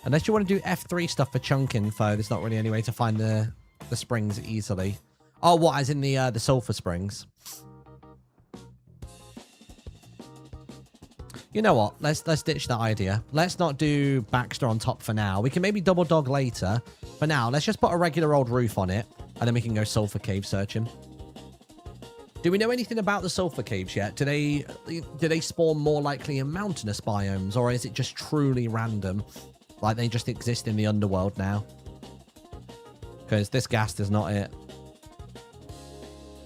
S1: Unless you want to do F3 stuff for chunk info, there's not really any way to find the springs easily. Oh, what? As in the sulfur springs? You know what? Let's ditch that idea. Let's not do Baxter on top for now. We can maybe double dog later. For now, let's just put a regular old roof on it, and then we can go sulfur cave searching. Do we know anything about the sulfur caves yet? Do they spawn more likely in mountainous biomes, or is it just truly random? Like they just exist in the underworld now? Because this ghast is not it.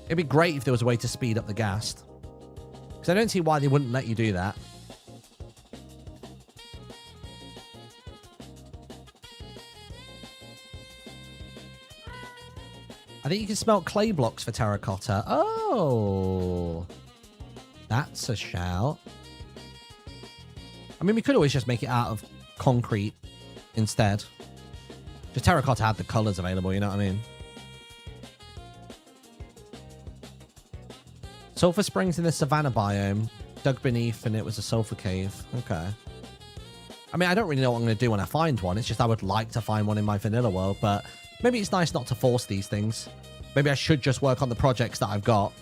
S1: It'd be great if there was a way to speed up the ghast. Because I don't see why they wouldn't let you do that. I think you can smelt clay blocks for terracotta. Oh. That's a shout. I mean, we could always just make it out of concrete instead. Just terracotta had the colours available, you know what I mean? Sulfur springs in the savannah biome. Dug beneath and it was a sulfur cave. Okay. I mean, I don't really know what I'm going to do when I find one. It's just I would like to find one in my vanilla world, but maybe it's nice not to force these things. Maybe I should just work on the projects that I've got,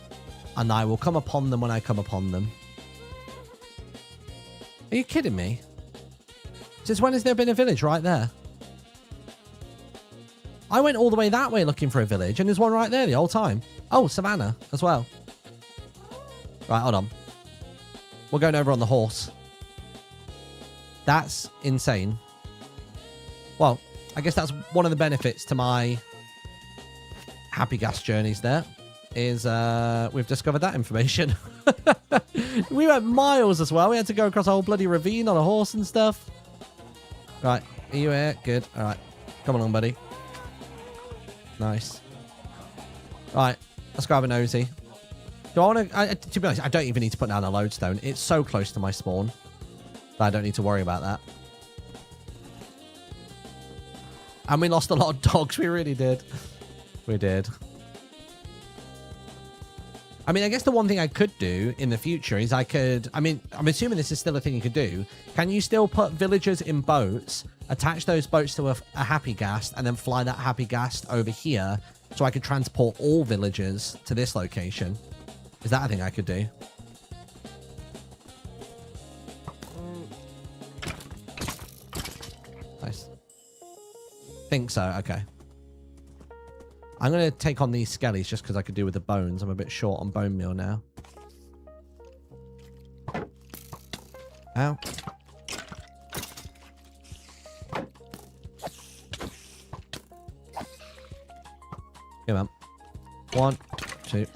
S1: and I will come upon them when I come upon them. Are you kidding me? Since when has there been a village right there? I went all the way that way looking for a village, and there's one right there the whole time. Oh, savannah as well. Right, hold on. We're going over on the horse. That's insane. Well, I guess that's one of the benefits to my happy gas journeys there, is we've discovered that information. We went miles as well. We had to go across a whole bloody ravine on a horse and stuff. Right, are you here? Good. All right. Come along, buddy. Nice. Right, let's grab a nosy. Do I want to... to be honest, I don't even need to put down a lodestone. It's so close to my spawn that I don't need to worry about that. And we lost a lot of dogs. We really did. We did. I mean, I guess the one thing I could do in the future is I could... I mean, I'm assuming this is still a thing you could do. Can you still put villagers in boats, attach those boats to a happy ghast, and then fly that happy ghast over here so I could transport all villagers to this location? Is that a thing I could do? Nice. Think so. Okay. I'm going to take on these skellies just because I could do with the bones. I'm a bit short on bone meal now. Ow. Come on. 1, 2.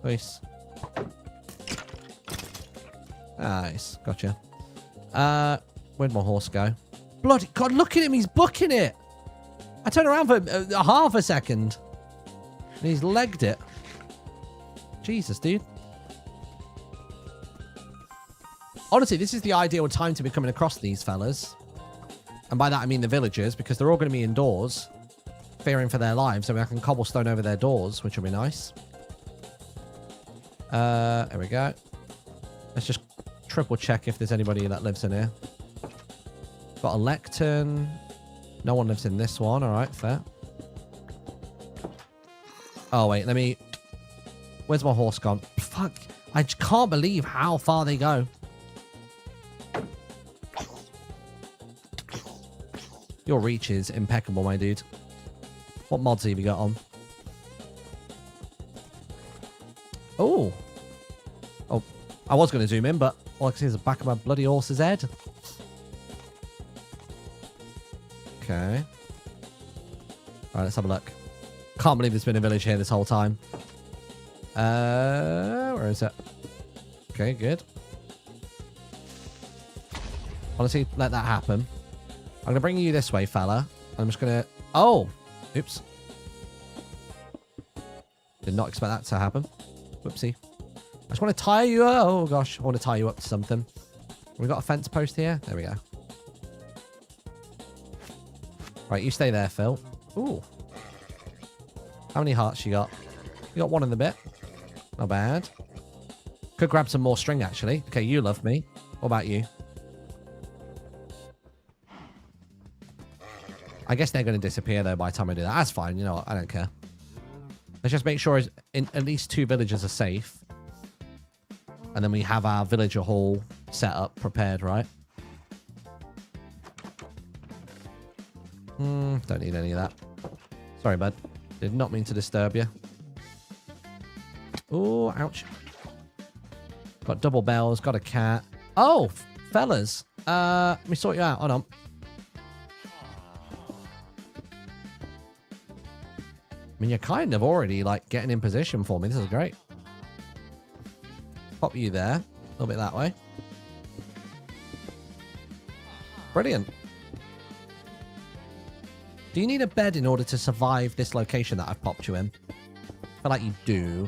S1: Nice. Nice. Gotcha. Where'd my horse go? Bloody God, look at him. He's booking it. I turned around for half a second. And he's legged it. Jesus, dude. Honestly, this is the ideal time to be coming across these fellas. And by that, I mean the villagers, because they're all going to be indoors, fearing for their lives. So I can cobblestone over their doors, which will be nice. There we go. Let's just triple check if there's anybody that lives in here. Got a lectern. No one lives in this one. All right, fair. Oh, wait. Let me Where's my horse gone? Fuck. I just can't believe how far they go. Your reach is impeccable, my dude. What mods have you got on? Oh. Oh, I was going to zoom in, but all I can see is the back of my bloody horse's head. Okay. All right, let's have a look. Can't believe there's been a village here this whole time. Where is it? Okay, good. Honestly, let that happen. I'm going to bring you this way, fella. I'm just going to... Oh! Oops. Did not expect that to happen. Whoopsie. I just want to tie you up. Oh, gosh. I want to tie you up to something. We got a fence post here. There we go. Right, you stay there, Phil. Ooh. How many hearts you got? You got one in the bit. Not bad. Could grab some more string, actually. Okay, you love me. What about you? I guess they're going to disappear, though, by the time I do that. That's fine. You know what? I don't care. Let's just make sure at least 2 villagers are safe. And then we have our villager hall set up, prepared, right? Don't need any of that. Sorry, bud. Did not mean to disturb you. Oh, ouch. Got double bells, got a cat. Oh, fellas. Let me sort you out. Hold on. I mean, you're kind of already, like, getting in position for me. This is great. Pop you there. A little bit that way. Brilliant. Do you need a bed in order to survive this location that I've popped you in? I feel like you do.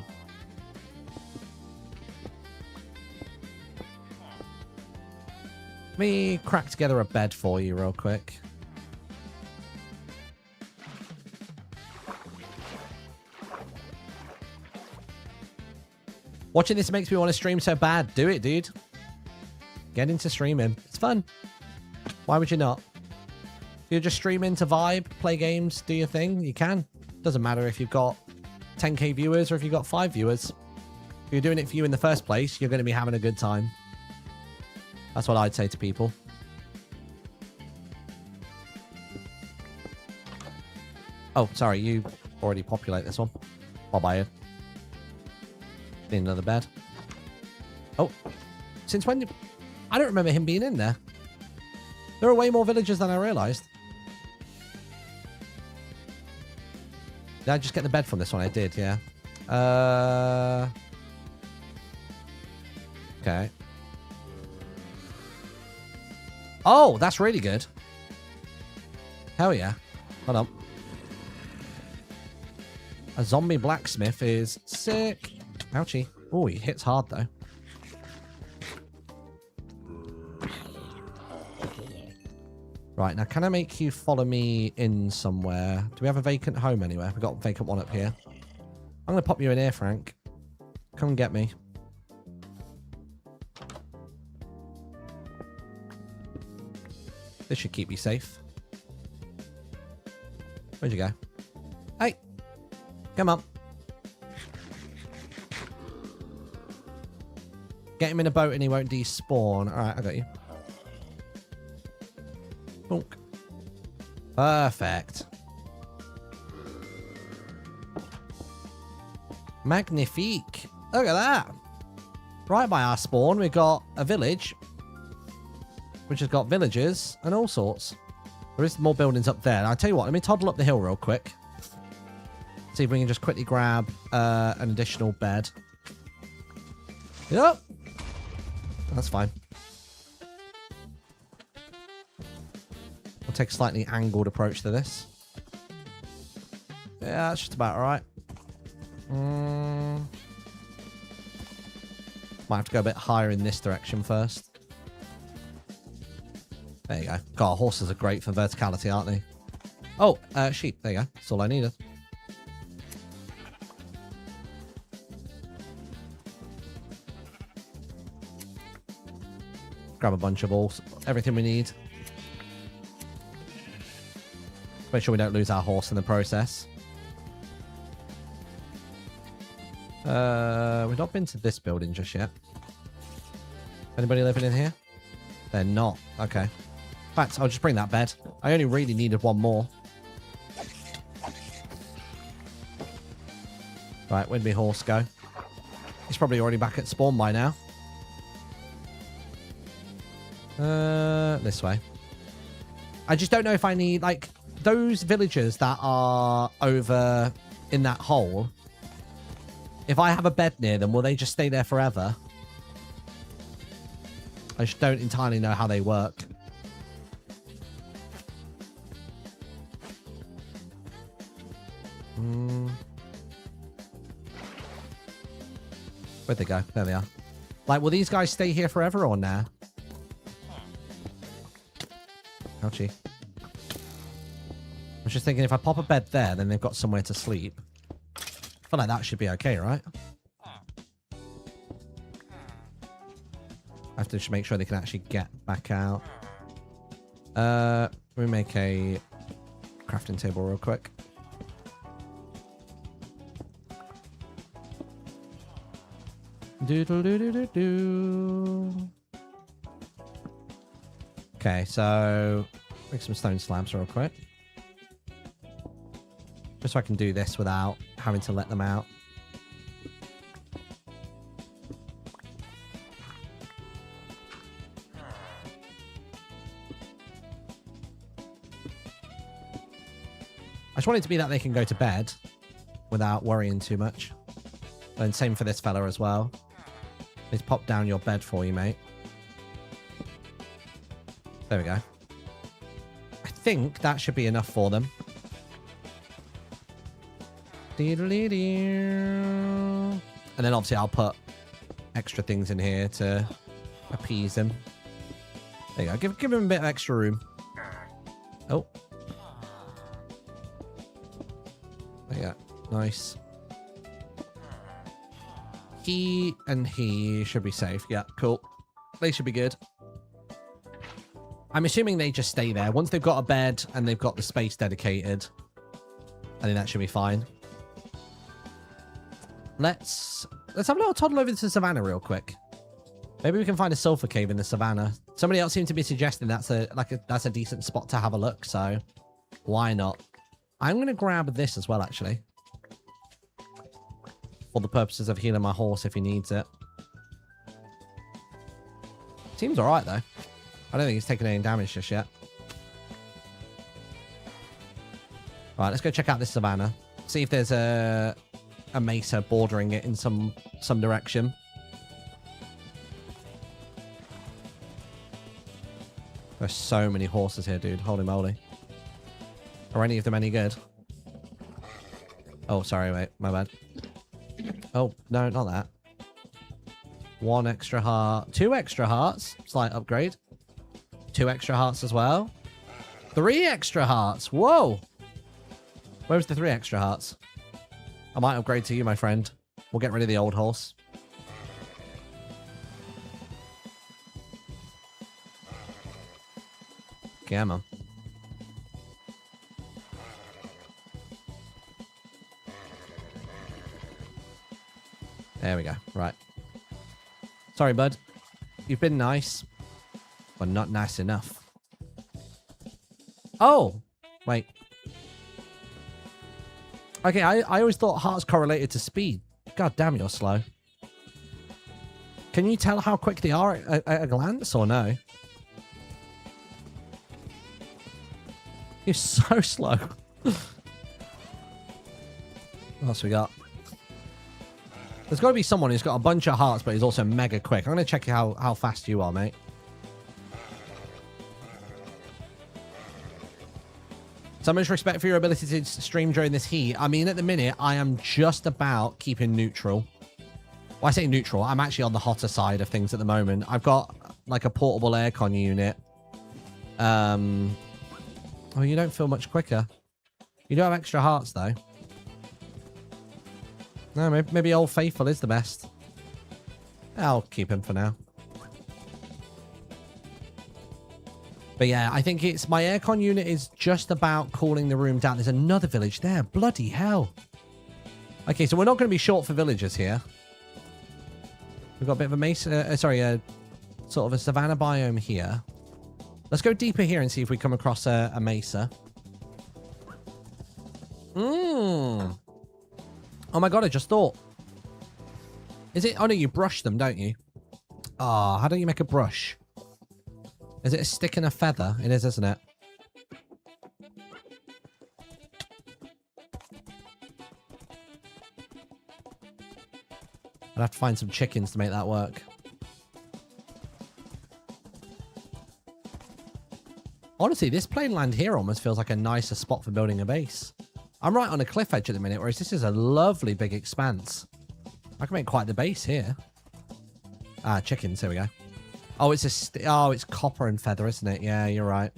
S1: Let me crack together a bed for you real quick. Watching this makes me want to stream so bad. Do it, dude. Get into streaming. It's fun. Why would you not? You're just streaming to vibe, play games, do your thing. You can. Doesn't matter if you've got 10k viewers or if you've got 5 viewers. If you're doing it for you in the first place, you're going to be having a good time. That's what I'd say to people. Oh, sorry. You already populate this one. I'll buy it. Need another bed. Oh. Since when? I don't remember him being in there. There are way more villagers than I realized. Did I just get the bed from this one? I did, yeah. Okay. Oh, that's really good. Hell yeah. Hold on. A zombie blacksmith is sick. Ouchie. Oh, he hits hard, though. Right, now can I make you follow me in somewhere? Do we have a vacant home anywhere? We've got a vacant one up here. I'm going to pop you in here, Frank. Come and get me. This should keep you safe. Where'd you go? Hey! Come on. Get him in a boat and he won't despawn. Alright, I got you. Bonk. Perfect. Magnifique. Look at that. Right by our spawn, we've got a village, which has got villagers and all sorts. There is more buildings up there. I'll tell you what, let me toddle up the hill real quick. See if we can just quickly grab an additional bed. Yep. That's fine. We'll take a slightly angled approach to this. Yeah, that's just about right. Might have to go a bit higher in this direction first. There you go. God, horses are great for verticality, aren't they? Oh, sheep. There you go. That's all I needed. Grab a bunch of all, everything we need. Make sure we don't lose our horse in the process. We've not been to this building just yet. Anybody living in here? They're not. Okay. In fact, I'll just bring that bed. I only really needed one more. Right, where'd my horse go? He's probably already back at spawn by now. This way. I just don't know if I need, like, those villagers that are over in that hole. If I have a bed near them, will they just stay there forever? I just don't entirely know how they work. Where'd they go? There they are. Like, will these guys stay here forever or nah? Ouchie. I was just thinking if I pop a bed there, then they've got somewhere to sleep. I feel like that should be okay, right? I have to just make sure they can actually get back out. Let me make a crafting table real quick. Okay, so make some stone slabs real quick. Just so I can do this without having to let them out. I just want it to be that they can go to bed without worrying too much. And same for this fella as well. Let's pop down your bed for you, mate. There we go. I think that should be enough for them. And then obviously I'll put extra things in here to appease him. There you go. Give him a bit of extra room. Oh. There you go. Nice. He and he should be safe. Yeah, cool. They should be good. I'm assuming they just stay there. Once they've got a bed and they've got the space dedicated, I think that should be fine. Let's have a little toddle over to the savannah real quick. Maybe we can find a sulfur cave in the savannah. Somebody else seemed to be suggesting that's a decent spot to have a look, so why not? I'm going to grab this as well, actually. For the purposes of healing my horse if he needs it. Seems alright, though. I don't think he's taken any damage just yet. Right, let's go check out this savannah. See if there's a mesa bordering it in some direction. There's so many horses here, dude. Holy moly. Are any of them any good? Oh, sorry, wait. My bad. Oh, no, not that. 1 extra heart. 2 extra hearts. Slight upgrade. 2 extra hearts as well. 3 extra hearts. Whoa. Where's the 3 extra hearts? I might upgrade to you, my friend. We'll get rid of the old horse. Yeah, man. There we go. Right. Sorry, bud. You've been nice, but not nice enough. Oh! Wait. Okay, I always thought hearts correlated to speed. God damn, you're slow. Can you tell how quick they are at a glance, or no? You're so slow. What else we got? There's got to be someone who's got a bunch of hearts, but he's also mega quick. I'm going to check how fast you are, mate. So much respect for your ability to stream during this heat. I mean, at the minute, I am just about keeping neutral. Well, I say neutral. I'm actually on the hotter side of things at the moment. I've got, like, a portable aircon unit. Oh, you don't feel much quicker. You do have extra hearts, though. No, maybe Old Faithful is the best. I'll keep him for now. But yeah, I think it's my aircon unit is just about cooling the room down. There's another village there. Bloody hell. Okay, so we're not going to be short for villagers here. We've got a bit of a mesa, sort of a savanna biome here. Let's go deeper here and see if we come across a mesa. Oh my god, I just thought. Is it? Oh no, you brush them, don't you? Ah, how do you make a brush? Is it a stick and a feather? It is, isn't it? I'd have to find some chickens to make that work. Honestly, this plain land here almost feels like a nicer spot for building a base. I'm right on a cliff edge at the minute, whereas this is a lovely big expanse. I can make quite the base here. Ah, chickens. Here we go. Oh, it's it's copper and feather, isn't it? Yeah, you're right.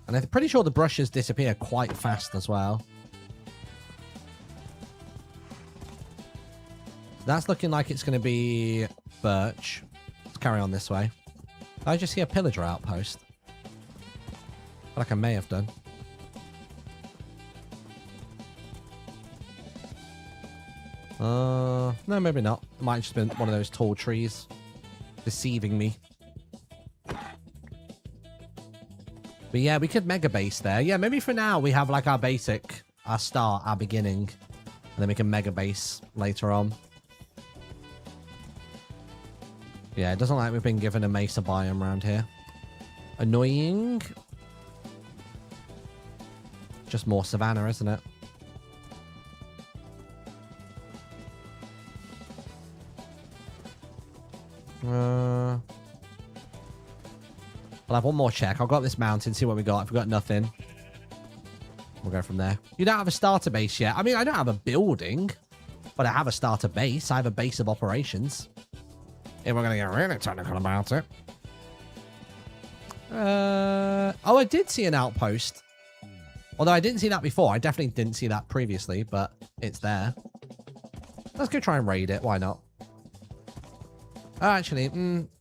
S1: And I'm pretty sure the brushes disappear quite fast as well. That's looking like it's going to be birch. Let's carry on this way. Did I just see a pillager outpost? I feel like I may have done. No, maybe not. It might have just been one of those tall trees deceiving me. But yeah, we could mega base there. Yeah, maybe for now we have like our basic, our start, our beginning. And then we can mega base later on. Yeah, it doesn't like we've been given a mesa biome around here. Annoying. Just more savanna, isn't it? I'll have one more check. I'll go up this mountain, see what we got. If we got nothing, we'll go from there. You don't have a starter base yet. I mean, I don't have a building, but I have a starter base. I have a base of operations. If we're going to get really technical about it. Oh, I did see an outpost. Although I didn't see that before. I definitely didn't see that previously, but it's there. Let's go try and raid it. Why not? Oh, actually, it's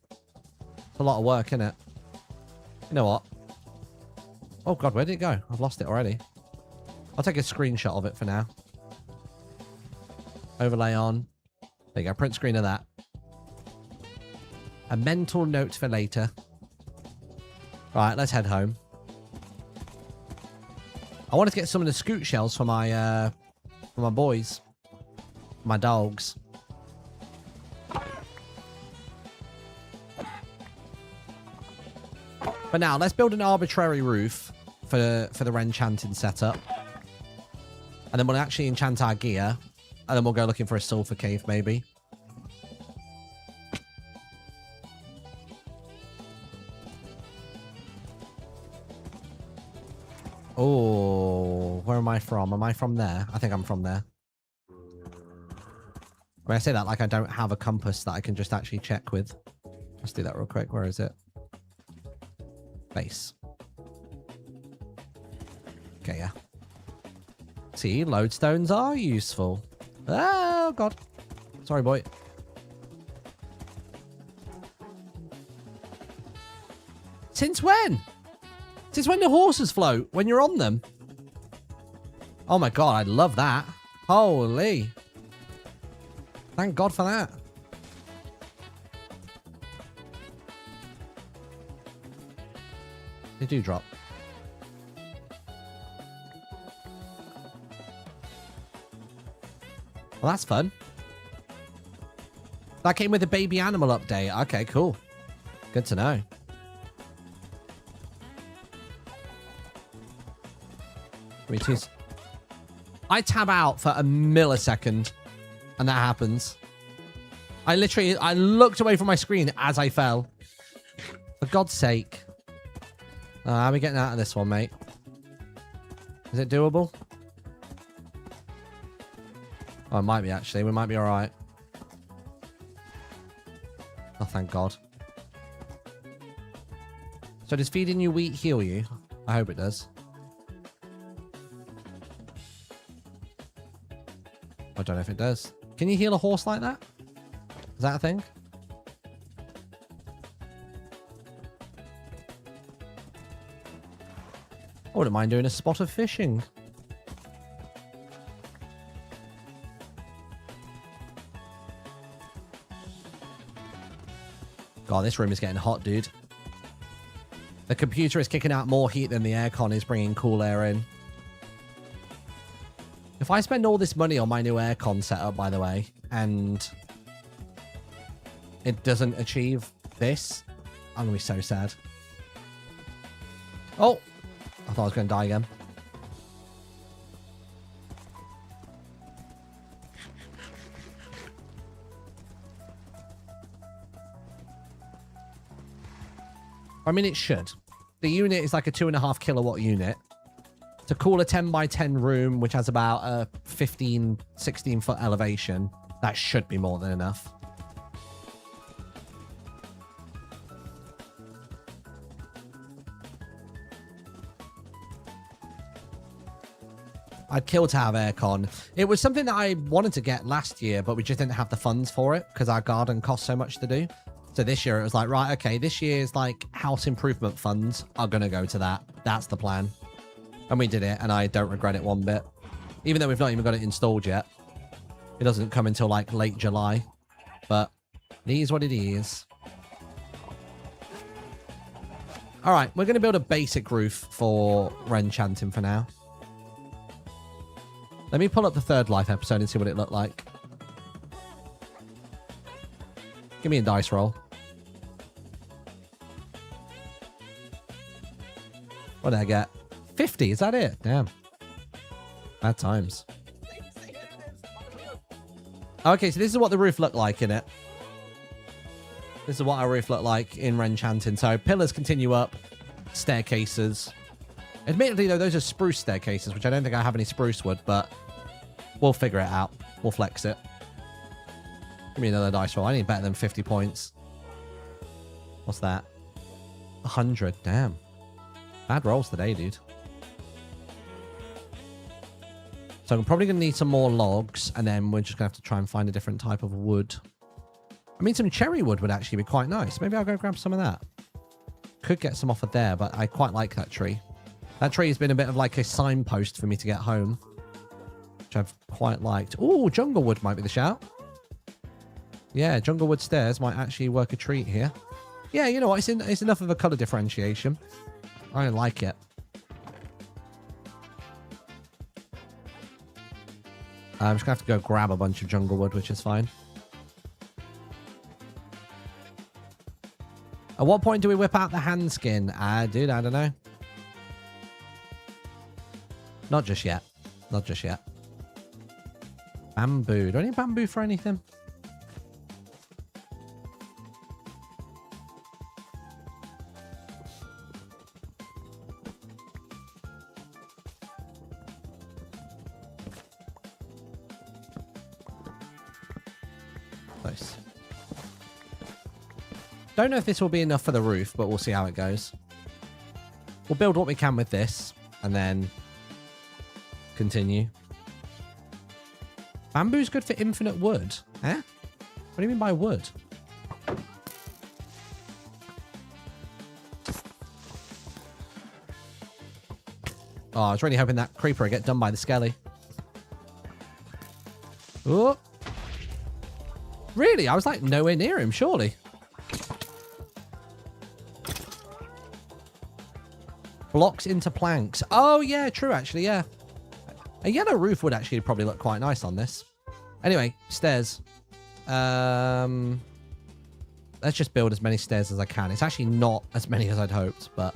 S1: a lot of work, isn't it? You know what? Oh, God, where did it go? I've lost it already. I'll take a screenshot of it for now. Overlay on. There you go. Print screen of that. A mental note for later. Right, let's head home. I wanted to get some of the scoot shells for my boys. My dogs. But now, let's build an arbitrary roof for the enchanting setup. And then we'll actually enchant our gear. And then we'll go looking for a sulfur cave, maybe. Oh, where am I from? Am I from there? I think I'm from there. When I say that, like I don't have a compass that I can just actually check with. Let's do that real quick. Where is it? Base. Okay, yeah. See, lodestones are useful. Oh, God. Sorry, boy. Since when? Since when do horses float? When you're on them? Oh, my God. I love that. Holy. Thank God for that. They do drop. Well, that's fun. That came with a baby animal update. Okay, cool. Good to know. I tab out for a millisecond and that happens. I looked away from my screen as I fell. For God's sake. How are we getting out of this one, mate? Is it doable? Oh, it might be, actually. We might be all right. Oh, thank God. So does feeding you wheat heal you? I hope it does. I don't know if it does. Can you heal a horse like that? Is that a thing? I wouldn't mind doing a spot of fishing. God, this room is getting hot, dude. The computer is kicking out more heat than the aircon is bringing cool air in. If I spend all this money on my new aircon setup, by the way, and it doesn't achieve this, I'm going to be so sad. Oh, I thought I was going to die again. I mean, it should. The unit is like a 2.5 kilowatt unit. To cool a 10 by 10 room, which has about a 15, 16 foot elevation, that should be more than enough. I'd kill to have aircon. It was something that I wanted to get last year, but we just didn't have the funds for it because our garden cost so much to do. So this year it was like, right, okay, this year's like house improvement funds are going to go to that. That's the plan. And we did it, and I don't regret it one bit. Even though we've not even got it installed yet. It doesn't come until like late July. But it is what it is. All right, we're going to build a basic roof for Renchanting for now. Let me pull up the Third Life episode and see what it looked like. Give me a dice roll. What did I get? 50, is that it? Damn. Bad times. Okay, so this is what the roof looked like in it. This is what our roof looked like in Renchanting. So pillars continue up, staircases. Admittedly, though, those are spruce staircases, which I don't think I have any spruce wood, but we'll figure it out. We'll flex it. Give me another dice roll. I need better than 50 points. What's that? 100. Damn. Bad rolls today, dude. So I'm probably going to need some more logs, and then we're just going to have to try and find a different type of wood. I mean, some cherry wood would actually be quite nice. Maybe I'll go grab some of that. Could get some off of there, but I quite like that tree. That tree has been a bit of like a signpost for me to get home, which I've quite liked. Oh, jungle wood might be the shout. Yeah, jungle wood stairs might actually work a treat here. Yeah, you know what? It's enough of a color differentiation. I like it. I'm just going to have to go grab a bunch of jungle wood, which is fine. At what point do we whip out the hand skin? Dude, I don't know. Not just yet. Not just yet. Bamboo. Do I need bamboo for anything? Nice. Don't know if this will be enough for the roof, but we'll see how it goes. We'll build what we can with this, and then continue. Bamboo's good for infinite wood. Eh? What do you mean by wood? Oh, I was really hoping that creeper would get done by the skelly. Oh. Really? I was like nowhere near him, surely. Blocks into planks. Oh, yeah, true, actually, yeah. A yellow roof would actually probably look quite nice on this. Anyway, stairs. Let's just build as many stairs as I can. It's actually not as many as I'd hoped, but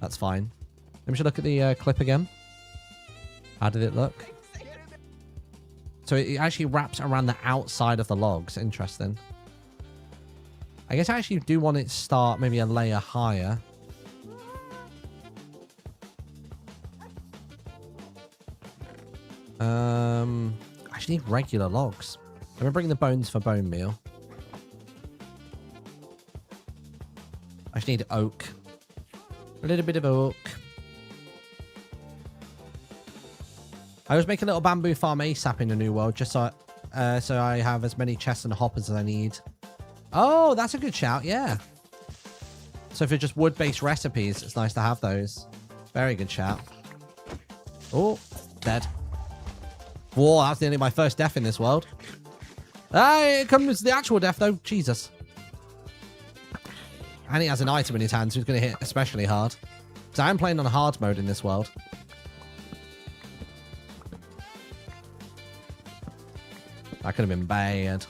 S1: that's fine. Let me just look at the clip again. How did it look? So it actually wraps around the outside of the logs. Interesting. I guess I actually do want it to start maybe a layer higher. I just need regular logs. Let me bring the bones for bone meal. I just need oak. A little bit of oak. I always make a little bamboo farm ASAP in the new world, just so I have as many chests and hoppers as I need. Oh, that's a good shout, yeah. So for just wood-based recipes, it's nice to have those. Very good shout. Oh, dead. Whoa, that's nearly my first death in this world. Ah, here comes the actual death, though. Jesus. And he has an item in his hand, so he's going to hit especially hard. Because I am playing on hard mode in this world. That could have been bad.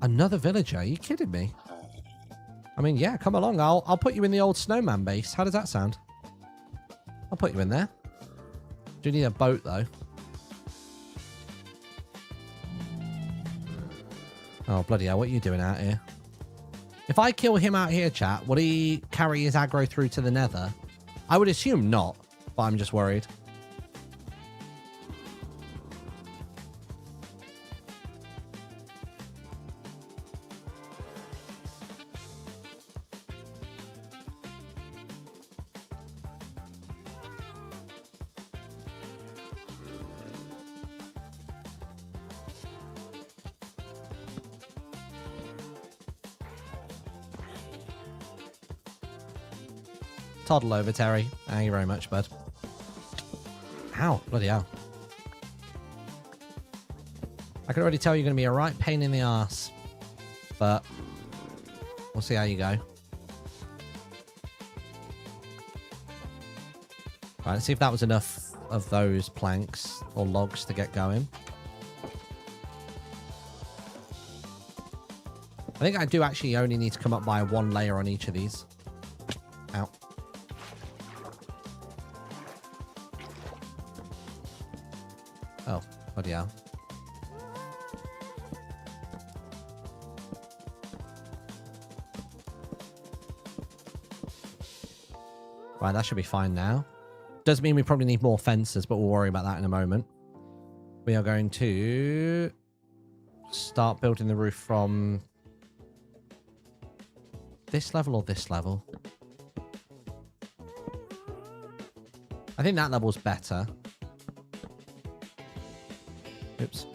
S1: Another villager? Are you kidding me? I mean, yeah, come along. I'll put you in the old snowman base. How does that sound? I'll put you in there. Do need a boat, though. Oh, bloody hell. What are you doing out here? If I kill him out here, chat, will he carry his aggro through to the nether? I would assume not, but I'm just worried. Toddle over, Terry. Thank you very much, bud. Ow, bloody hell. I can already tell you're going to be a right pain in the ass. But we'll see how you go. Right, let's see if that was enough of those planks or logs to get going. I think I do actually only need to come up by one layer on each of these. Ow. Oh, bloody hell. Right, that should be fine now. Does mean we probably need more fences, but we'll worry about that in a moment. We are going to start building the roof from this level or this level. I think that level's better. Oops.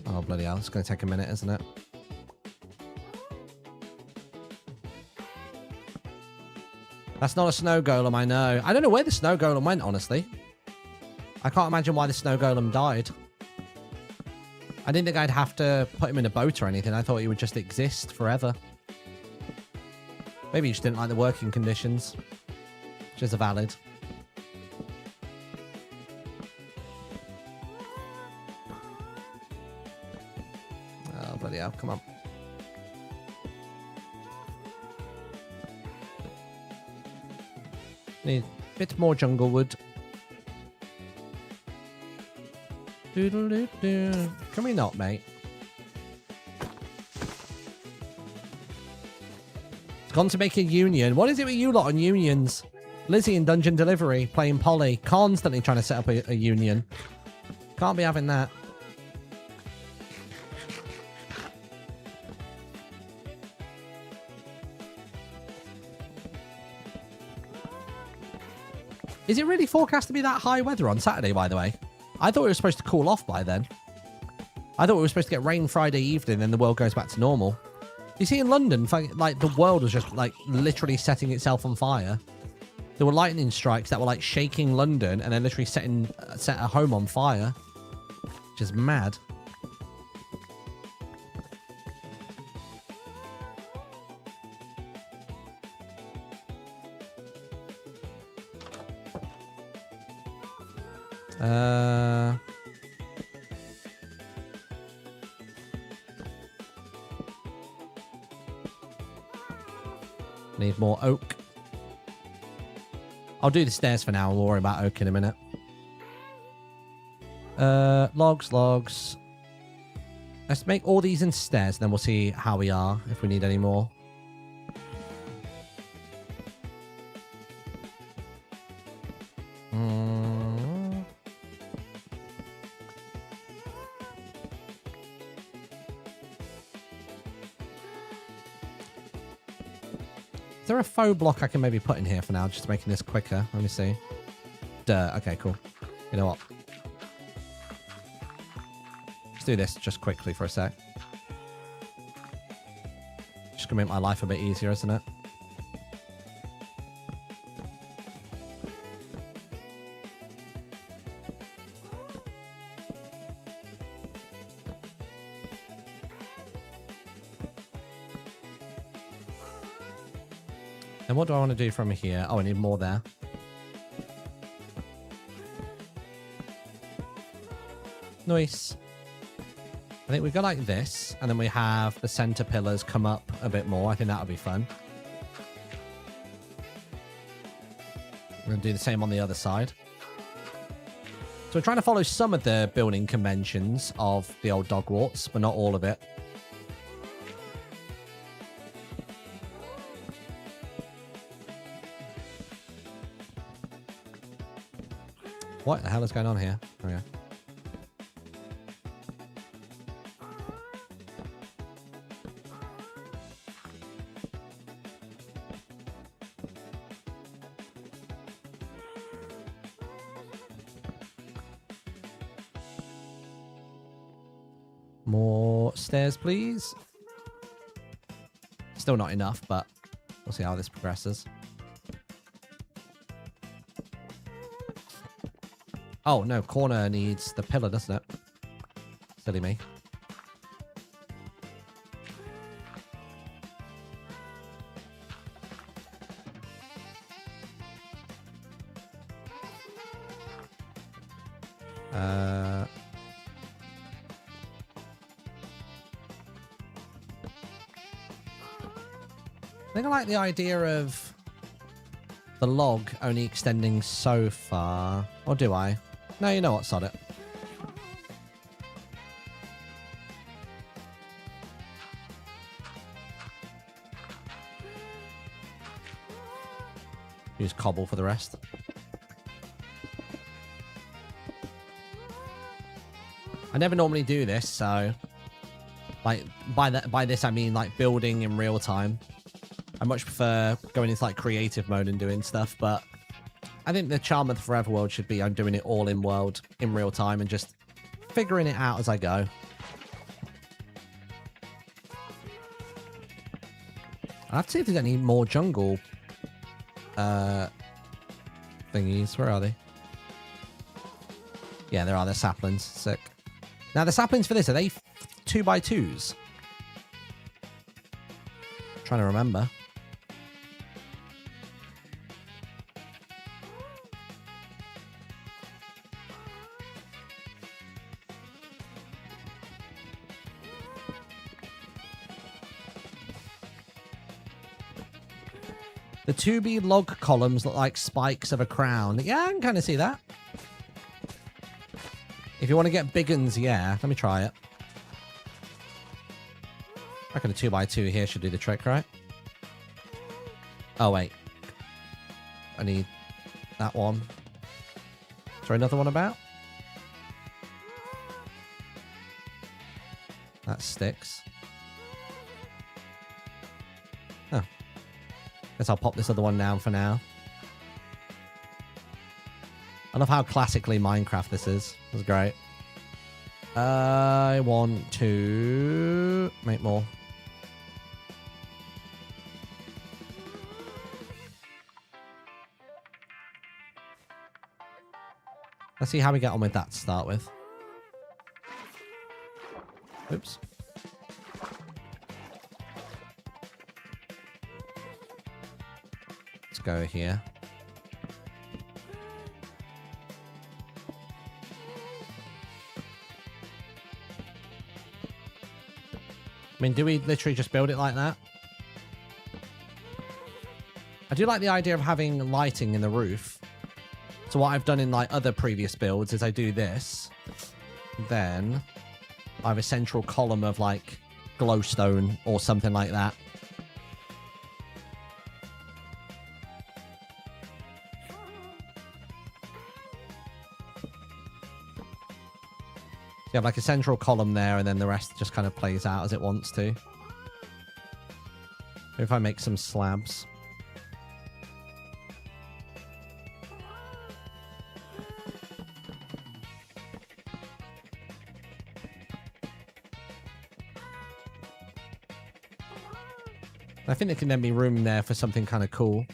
S1: Oh, bloody hell. It's going to take a minute, isn't it? That's not a snow golem, I know. I don't know where the snow golem went, honestly. I can't imagine why the snow golem died. I didn't think I'd have to put him in a boat or anything. I thought he would just exist forever. Maybe you just didn't like the working conditions. Which is valid. Oh, bloody hell. Come on. Need a bit more jungle wood. Doodle-doo-doo. Can we not, mate? It's gone to make a union. What is it with you lot on unions? Lizzie in Dungeon Delivery playing Polly. Constantly trying to set up a union. Can't be having that. Is it really forecast to be that high weather on Saturday, by the way? I thought it was supposed to cool off by then. I thought we were supposed to get rain Friday evening and the world goes back to normal. You see, in London, like, the world was just, like, literally setting itself on fire. There were lightning strikes that were, like, shaking London and then literally set a home on fire. Which is mad. Need more oak. I'll do the stairs for now. We'll worry about oak in a minute. Logs. Let's make all these into stairs, then we'll see how we are, if we need any more. Is there a faux block I can maybe put in here for now, just making this quicker? Let me see. Duh. Okay, cool. You know what? Let's do this just quickly for a sec. Just gonna make my life a bit easier, isn't it? And what do I want to do from here? Oh, I need more there. Nice. I think we go like this, and then we have the center pillars come up a bit more. I think that'll be fun. We're going to do the same on the other side. So we're trying to follow some of the building conventions of the old Dogwarts, but not all of it. What the hell is going on here? Okay. More stairs, please. Still not enough, but we'll see how this progresses. Oh, no, corner needs the pillar, doesn't it? Silly me. I think I like the idea of the log only extending so far. Or do I? No, you know what, sod it. Use cobble for the rest. I never normally do this, so like by this I mean like building in real time. I much prefer going into like creative mode and doing stuff, but I think the charm of the Forever World should be I'm doing it all in world in real time and just figuring it out as I go. I have to see if there's any more jungle thingies. Where are they? Yeah, there are. They're saplings. Sick. Now, the saplings for this, are they 2x2s? Trying to remember. The 2B log columns look like spikes of a crown. Yeah, I can kind of see that. If you want to get big uns, yeah. Let me try it. I reckon a 2x2 here should do the trick, right? Oh, wait. I need that one. Is there another one about? That sticks. Oh. Guess I'll pop this other one down for now. I love how classically Minecraft this is. This is great. I want to make more. Let's see how we get on with that to start with. Oops. Let's go here. I mean, do we literally just build it like that? I do like the idea of having lighting in the roof. So what I've done in like other previous builds is I do this. Then I have a central column of like glowstone or something like that. You have like a central column there, and then the rest just kind of plays out as it wants to. Maybe if I make some slabs. I think there can then be room there for something kind of cool.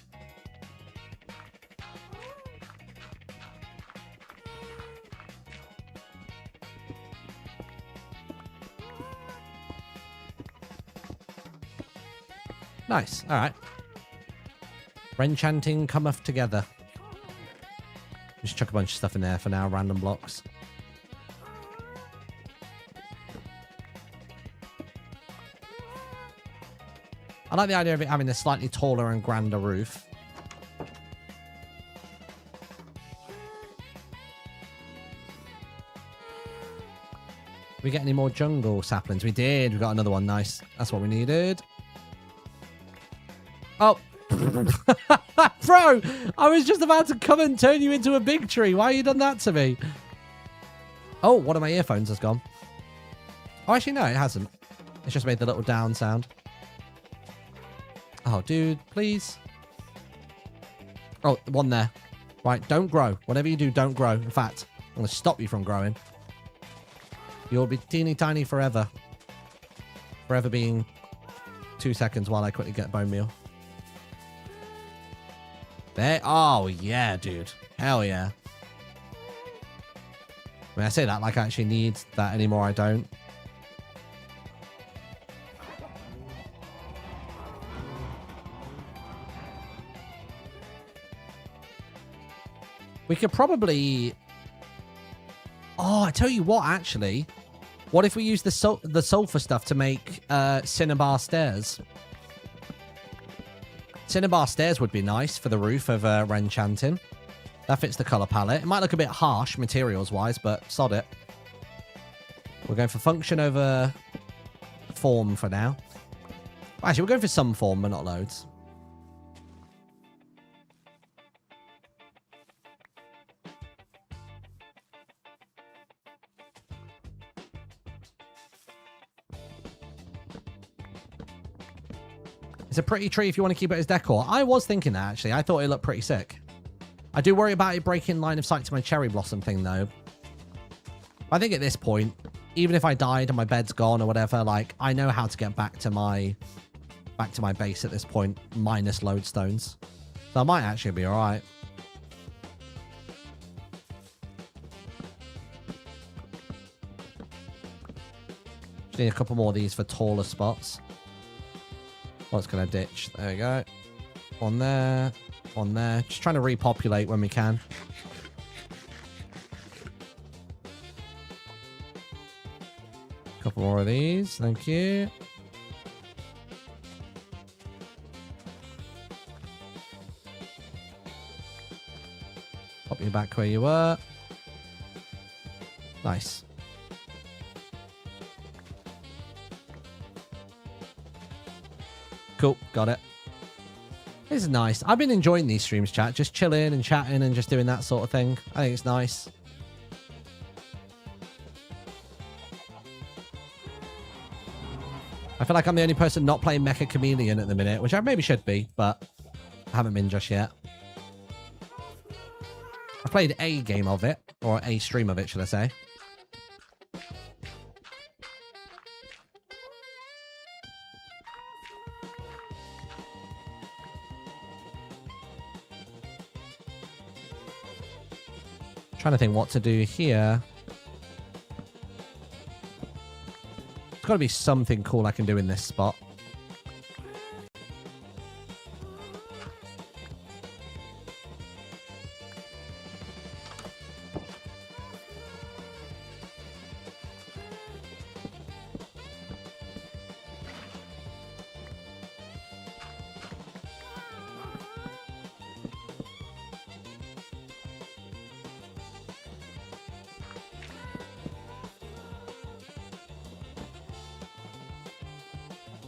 S1: Nice. All right. Enchanting cometh together. Just chuck a bunch of stuff in there for now. Random blocks. I like the idea of it having a slightly taller and grander roof. We get any more jungle saplings? We did. We got another one. Nice. That's what we needed. Oh. Bro, I was just about to come and turn you into a big tree. Why you done that to me? Oh, one of my earphones has gone. Oh, actually, no, it hasn't. It's just made the little down sound. Oh, dude, please. Oh, one there. Right, don't grow. Whatever you do, don't grow. In fact, I'm going to stop you from growing. You'll be teeny tiny forever. Forever being 2 seconds while I quickly get bone meal. There. Oh, yeah, dude. Hell yeah. I mean, I say that like I actually need that anymore. I don't. We could probably... Oh, I tell you what, actually. What if we use the sulfur stuff to make cinnabar stairs? Cinnabar stairs would be nice for the roof of Renchanting. That fits the color palette. It might look a bit harsh materials-wise, but sod it. We're going for function over form for now. Actually, we're going for some form, but not loads. It's a pretty tree if you want to keep it as decor. I was thinking that, actually. I thought it looked pretty sick. I do worry about it breaking line of sight to my cherry blossom thing, though. I think at this point, even if I died and my bed's gone or whatever, like, I know how to get back to my base at this point, minus lodestones. So I might actually be all right. Just need a couple more of these for taller spots. What's going to ditch? There we go. One there. One there. Just trying to repopulate when we can. Couple more of these. Thank you. Pop you back where you were. Nice. Cool, got it. This is nice. I've been enjoying these streams, chat. Just chilling and chatting and just doing that sort of thing. I think it's nice. I feel like I'm the only person not playing Mecha Chameleon at the minute, which I maybe should be, but I haven't been just yet. I played a game of it, or a stream of it, should I say. Trying to think what to do here. There's got to be something cool I can do in this spot.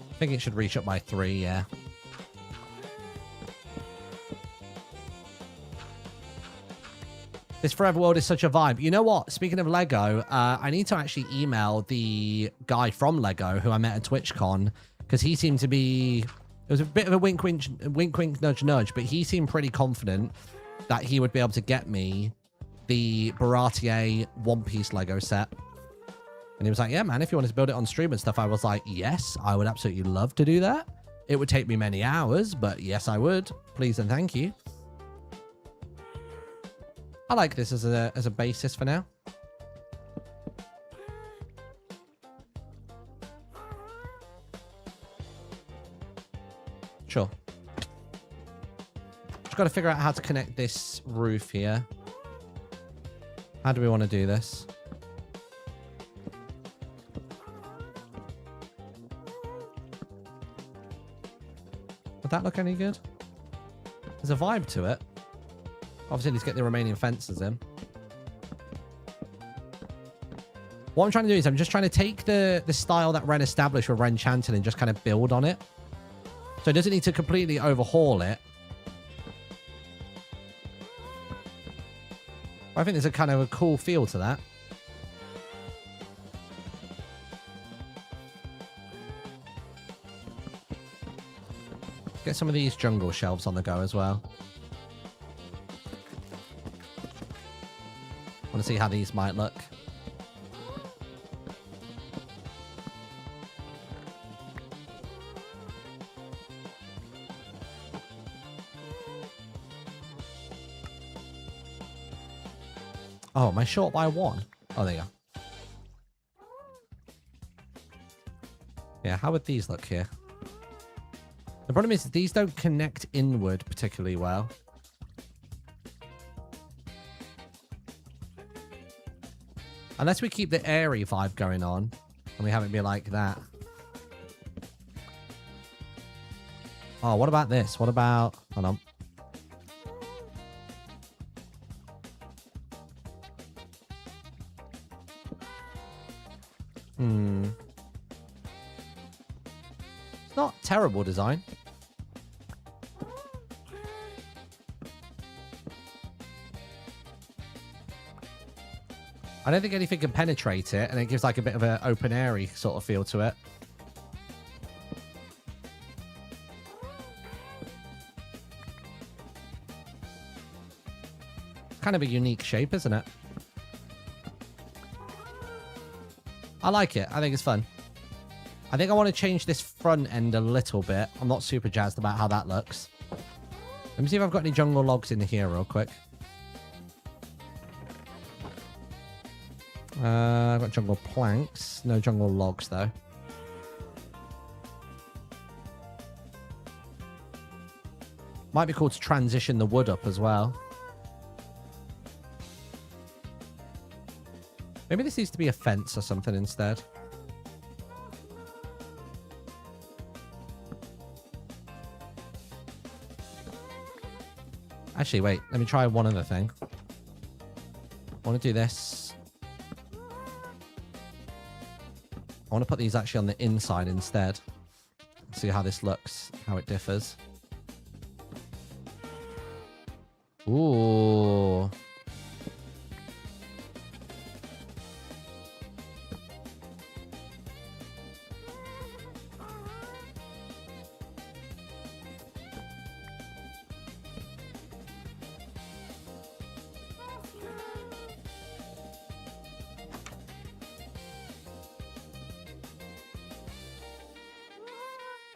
S1: I think it should reach up by 3, yeah. This Forever World is such a vibe. You know what? Speaking of Lego, I need to actually email the guy from Lego who I met at TwitchCon, because he seemed to be... It was a bit of a wink, nudge, nudge, but he seemed pretty confident that he would be able to get me the Baratier One Piece Lego set. And he was like, yeah, man, if you want to build it on stream and stuff, I was like, yes, I would absolutely love to do that. It would take me many hours, but yes, I would. Please and thank you. I like this as a basis for now. Sure. Just got to figure out how to connect this roof here. How do we want to do this? Would that look any good? There's a vibe to it. Obviously, let's get the remaining fences in. What I'm trying to do is I'm just trying to take the style that Ren established with Ren Chanting and just kind of build on it. So it doesn't need to completely overhaul it. I think there's a kind of a cool feel to that. Get some of these jungle shelves on the go as well. Want to see how these might look. Oh, am I short by one? Oh, there you go. Yeah, how would these look here? The problem is these don't connect inward particularly well. Unless we keep the airy vibe going on and we have it be like that. Oh, what about this? What about... Hold on. It's not terrible design. I don't think anything can penetrate it, and it gives like a bit of an open airy sort of feel to it. Kind of a unique shape, isn't it? I like it. I think it's fun. I think I want to change this front end a little bit. I'm not super jazzed about how that looks. Let me see if I've got any jungle logs in here real quick. I've got jungle planks. No jungle logs, though. Might be cool to transition the wood up as well. Maybe this needs to be a fence or something instead. Actually, wait. Let me try one other thing. I want to do this. I want to put these actually on the inside instead. See how this looks, how it differs. Ooh.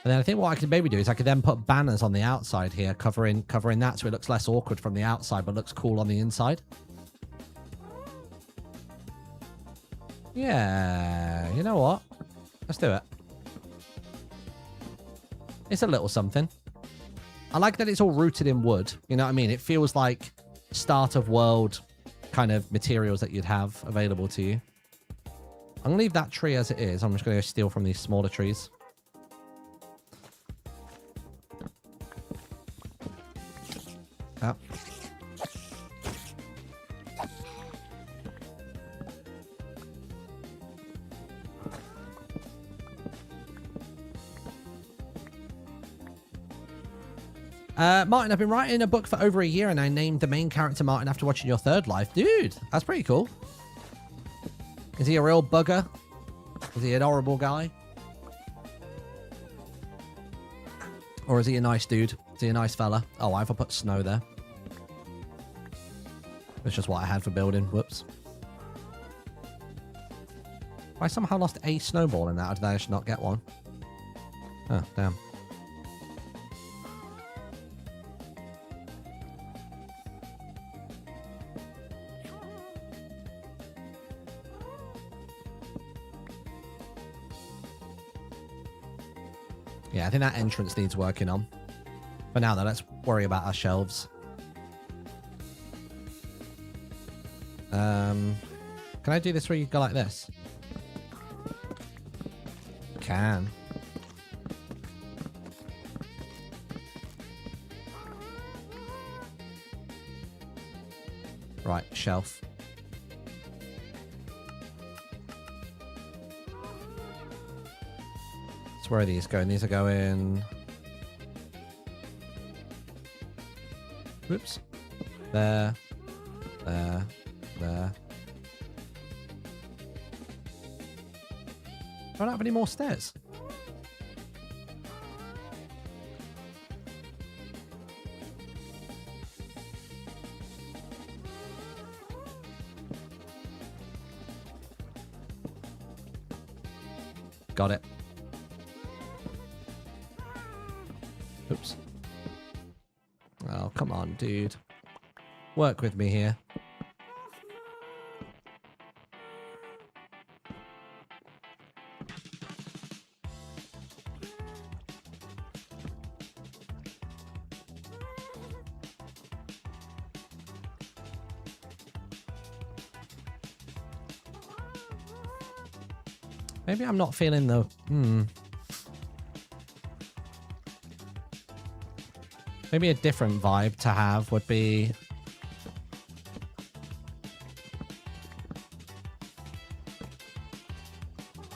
S1: And then I think what I could maybe do is I could then put banners on the outside here, covering that so it looks less awkward from the outside, but looks cool on the inside. Yeah, you know what? Let's do it. It's a little something. I like that it's all rooted in wood. You know what I mean? It feels like start of world kind of materials that you'd have available to you. I'm going to leave that tree as it is. I'm just going to go steal from these smaller trees. Oh. Martin, I've been writing a book for over a year and I named the main character Martin after watching your third life. Dude, that's pretty cool. Is he a real bugger? Is he an horrible guy? Or is he a nice dude? Is he a nice fella? Oh, I have to put snow there. That's just what I had for building. Whoops. I somehow lost a snowball in that, or did I just not get one? Oh, damn. Yeah, I think that entrance needs working on. For now, though, let's worry about our shelves. Can I do this where you go like this? Can. Right, shelf. So where are these going? These are going... Whoops. There. There. There. I don't have any more stairs. Got it. Oops. Oh, come on, dude. Work with me here. Maybe I'm not feeling the... Maybe a different vibe to have would be...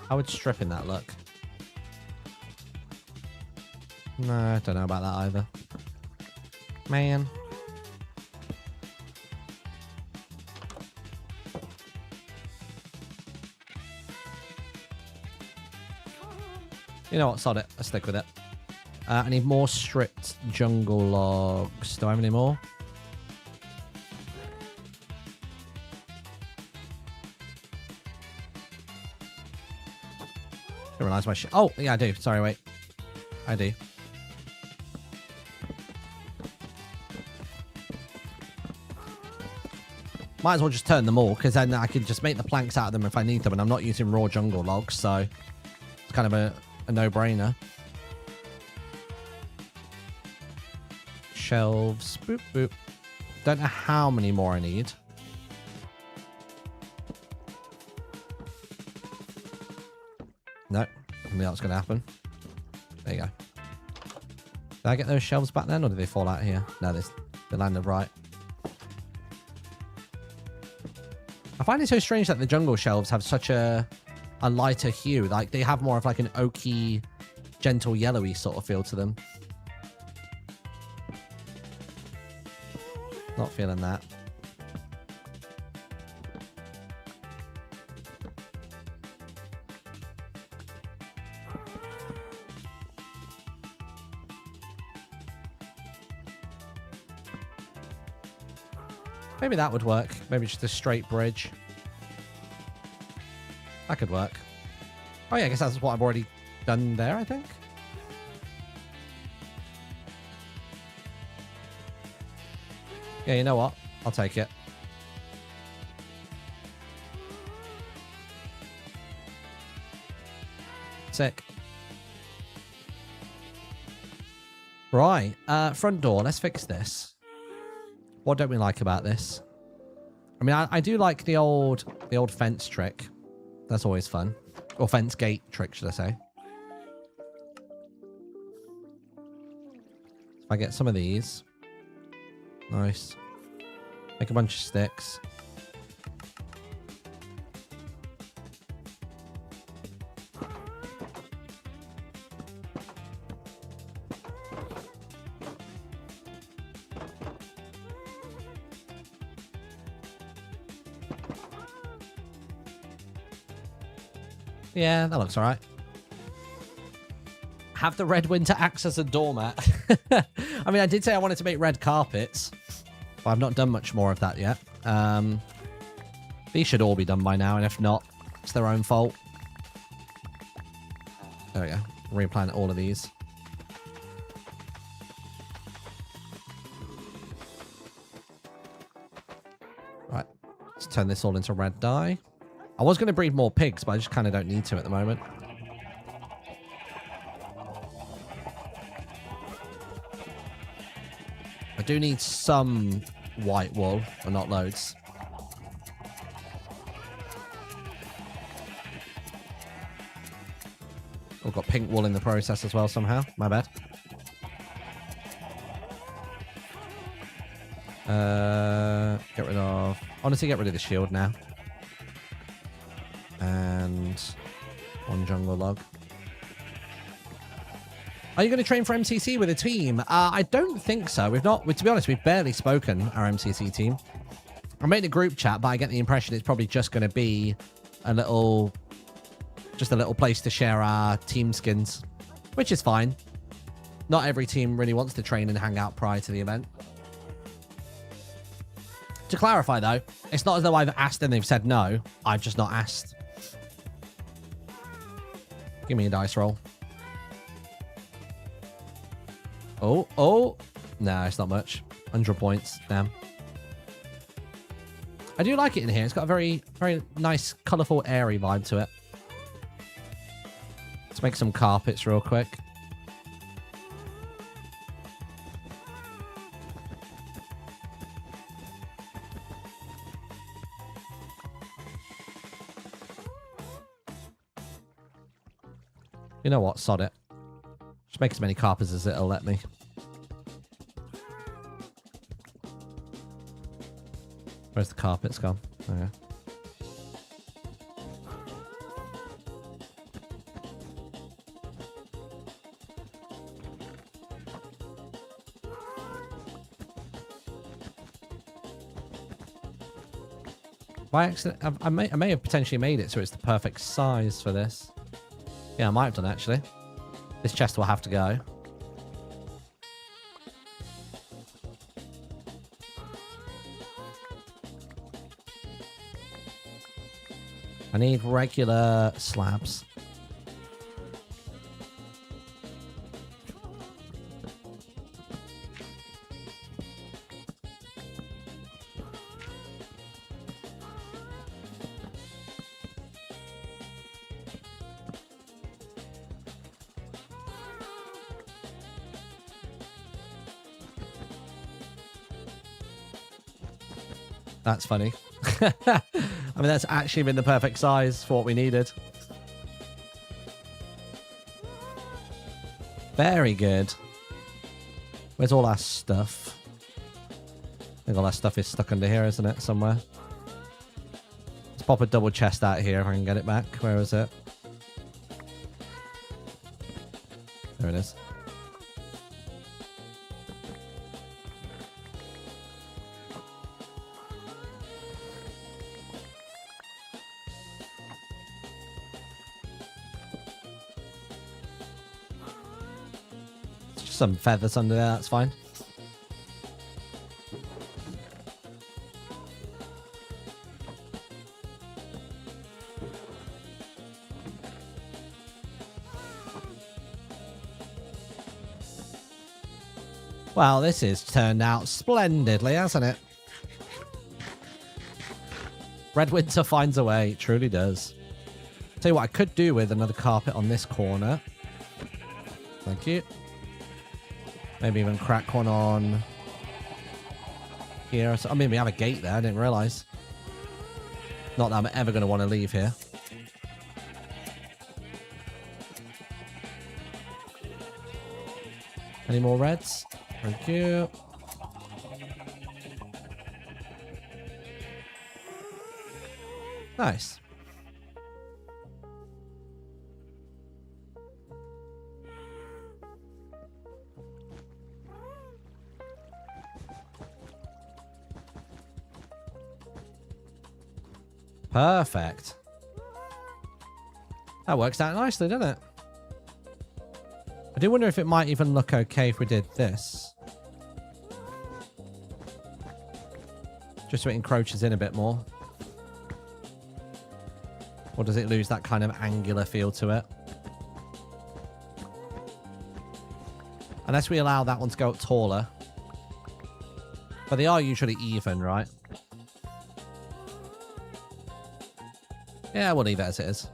S1: How would stripping that look? No, I don't know about that either. Man. You know what? Sod it. Let's stick with it. I need more stripped jungle logs. Do I have any more? I realize my shit. Oh, yeah, I do. Sorry, wait. I do. Might as well just turn them all, because then I can just make the planks out of them if I need them, and I'm not using raw jungle logs, so it's kind of a no-brainer. Shelves. Boop, boop. Don't know how many more I need. No. I knew that was going to happen. There you go. Did I get those shelves back then, or did they fall out here? No, they landed right. I find it so strange that the jungle shelves have such a lighter hue. Like, they have more of like an oaky, gentle yellowy sort of feel to them. Not feeling that. Maybe that would work. Maybe just a straight bridge. That could work. Oh yeah, I guess that's what I've already done there, I think. Yeah, you know what? I'll take it. Sick. Right, front door. Let's fix this. What don't we like about this? I mean, I do like the old fence trick. That's always fun. Or fence gate trick, should I say. If I get some of these. Nice. Make a bunch of sticks. Yeah, that looks all right. Have the red winter axe as a doormat. I mean, I did say I wanted to make red carpets, but I've not done much more of that yet. These should all be done by now, and if not, it's their own fault. There we go. Replant all of these. Right. Let's turn this all into red dye. I was going to breed more pigs, but I just kind of don't need to at the moment. I do need some white wool, but not loads. We've got pink wool in the process as well somehow. My bad. Get rid of... Honestly, get rid of the shield now. And 1 jungle log. Are you going to train for MCC with a team? I don't think so. We've not... To be honest, we've barely spoken, our MCC team. I made a group chat, but I get the impression it's probably just going to be a little... Just a little place to share our team skins, which is fine. Not every team really wants to train and hang out prior to the event. To clarify, though, it's not as though I've asked and they've said no. I've just not asked. Give me a dice roll. Oh. No, it's not much. 100 points. Damn. I do like it in here. It's got a very, very nice, colourful, airy vibe to it. Let's make some carpets real quick. You know what? Sod it. Just make as many carpets as it'll let me. Where's the carpets gone? Okay. By accident, I may have potentially made it so it's the perfect size for this. Yeah, I might have done actually. This chest will have to go. I need regular slabs. That's funny. I mean, that's actually been the perfect size for what we needed. Very good. Where's all our stuff? I think all our stuff is stuck under here, isn't it? Somewhere. Let's pop a double chest out here if I can get it back. Where is it? There it is. Some feathers under there, that's fine. Well, this has turned out splendidly, hasn't it? Red Winter finds a way, it truly does. Tell you what, I could do with another carpet on this corner. Thank you. Maybe even crack one on here. I mean, we have a gate there. I didn't realize. Not that I'm ever going to want to leave here. Any more reds? Thank you. Nice. Perfect. That works out nicely, doesn't it? I do wonder if it might even look okay if we did this. Just so it encroaches in a bit more. Or does it lose that kind of angular feel to it? Unless we allow that one to go up taller. But they are usually even, right? Yeah, we'll leave it as it is.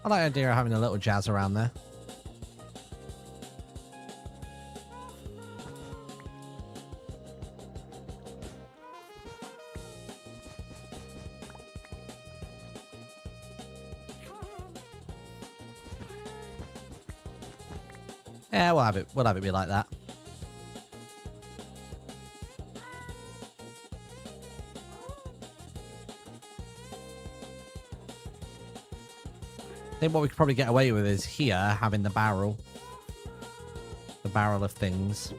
S1: I like the idea of having a little jazz around there. Yeah, we'll have it. We'll have it be like that. I think what we could probably get away with is here having the barrel. The barrel of things.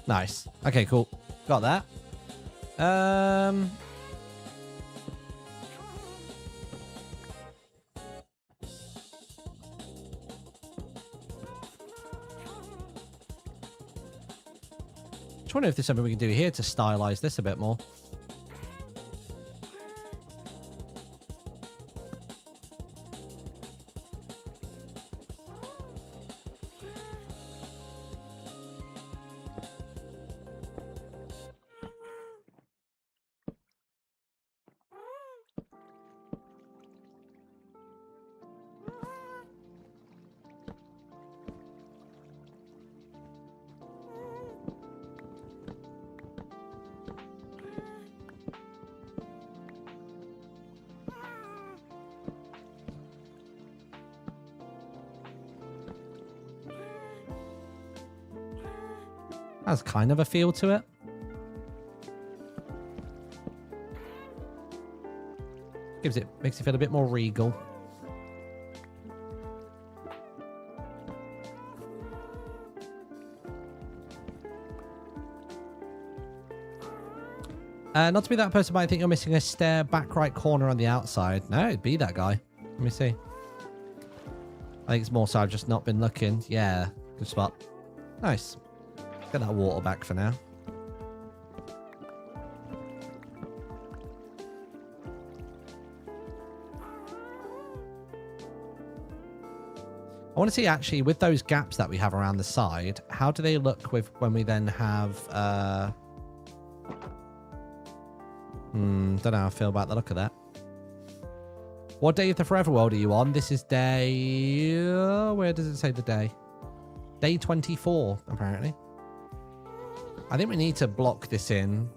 S1: Nice. Okay, cool. Got that. Just wonder if there's something we can do here to stylize this a bit more. Has kind of a feel to it. Makes it feel a bit more regal. Not to be that person, but I think you're missing a stair back right corner on the outside. No, it'd be that guy. Let me see. I think it's more so I've just not been looking. Yeah, good spot. Nice. Get that water back for now. I want to see actually with those gaps that we have around the side, how do they look with when we then have don't know how I feel about the look of that. What day of the Forever World are you on? This is day where does it say the day? Day 24, apparently. I think we need to block this in.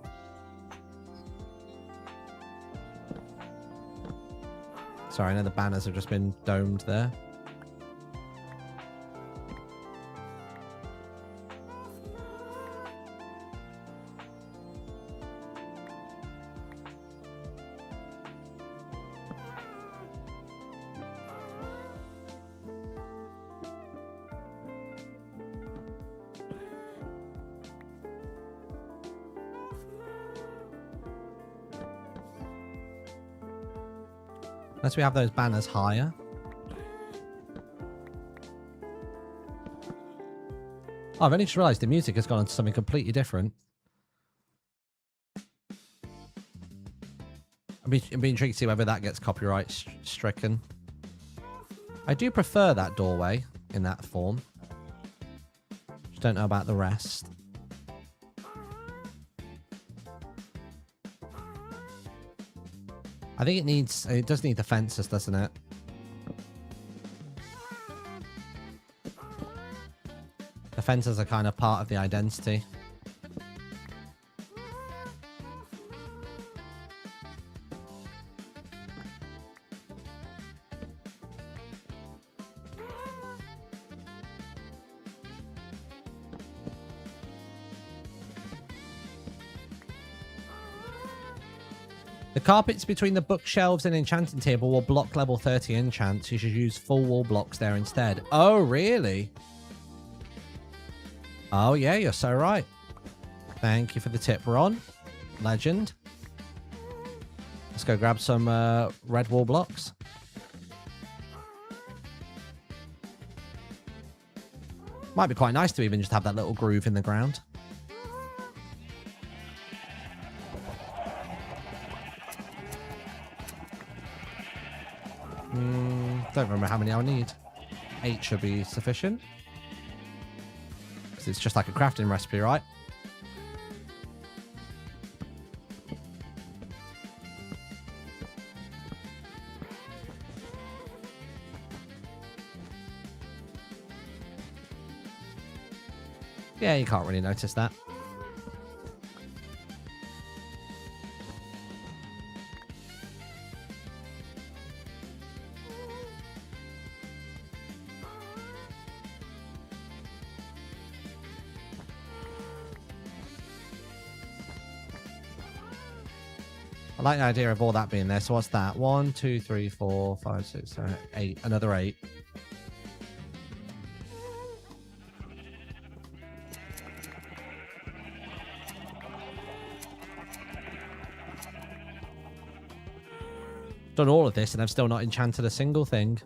S1: Sorry, I know the banners have just been domed there. Unless we have those banners higher. Oh, I've only just realised the music has gone on to something completely different. I'd be intrigued to see whether that gets copyright stricken. I do prefer that doorway in that form. Just don't know about the rest. I think it does need the fences, doesn't it? The fences are kind of part of the identity. The carpets between the bookshelves and enchanting table will block level 30 enchants. You should use full wall blocks there instead. Oh, really? Oh, yeah, you're so right. Thank you for the tip, Ron. Legend. Let's go grab some red wall blocks. Might be quite nice to even just have that little groove in the ground. Don't remember how many I'll need. 8 should be sufficient. Because it's just like a crafting recipe, right? Yeah, you can't really notice that. I like the idea of all that being there. So what's that? 1, 2, 3, 4, 5, 6, 7, 8. Another 8. Done all of this and I've still not enchanted a single thing.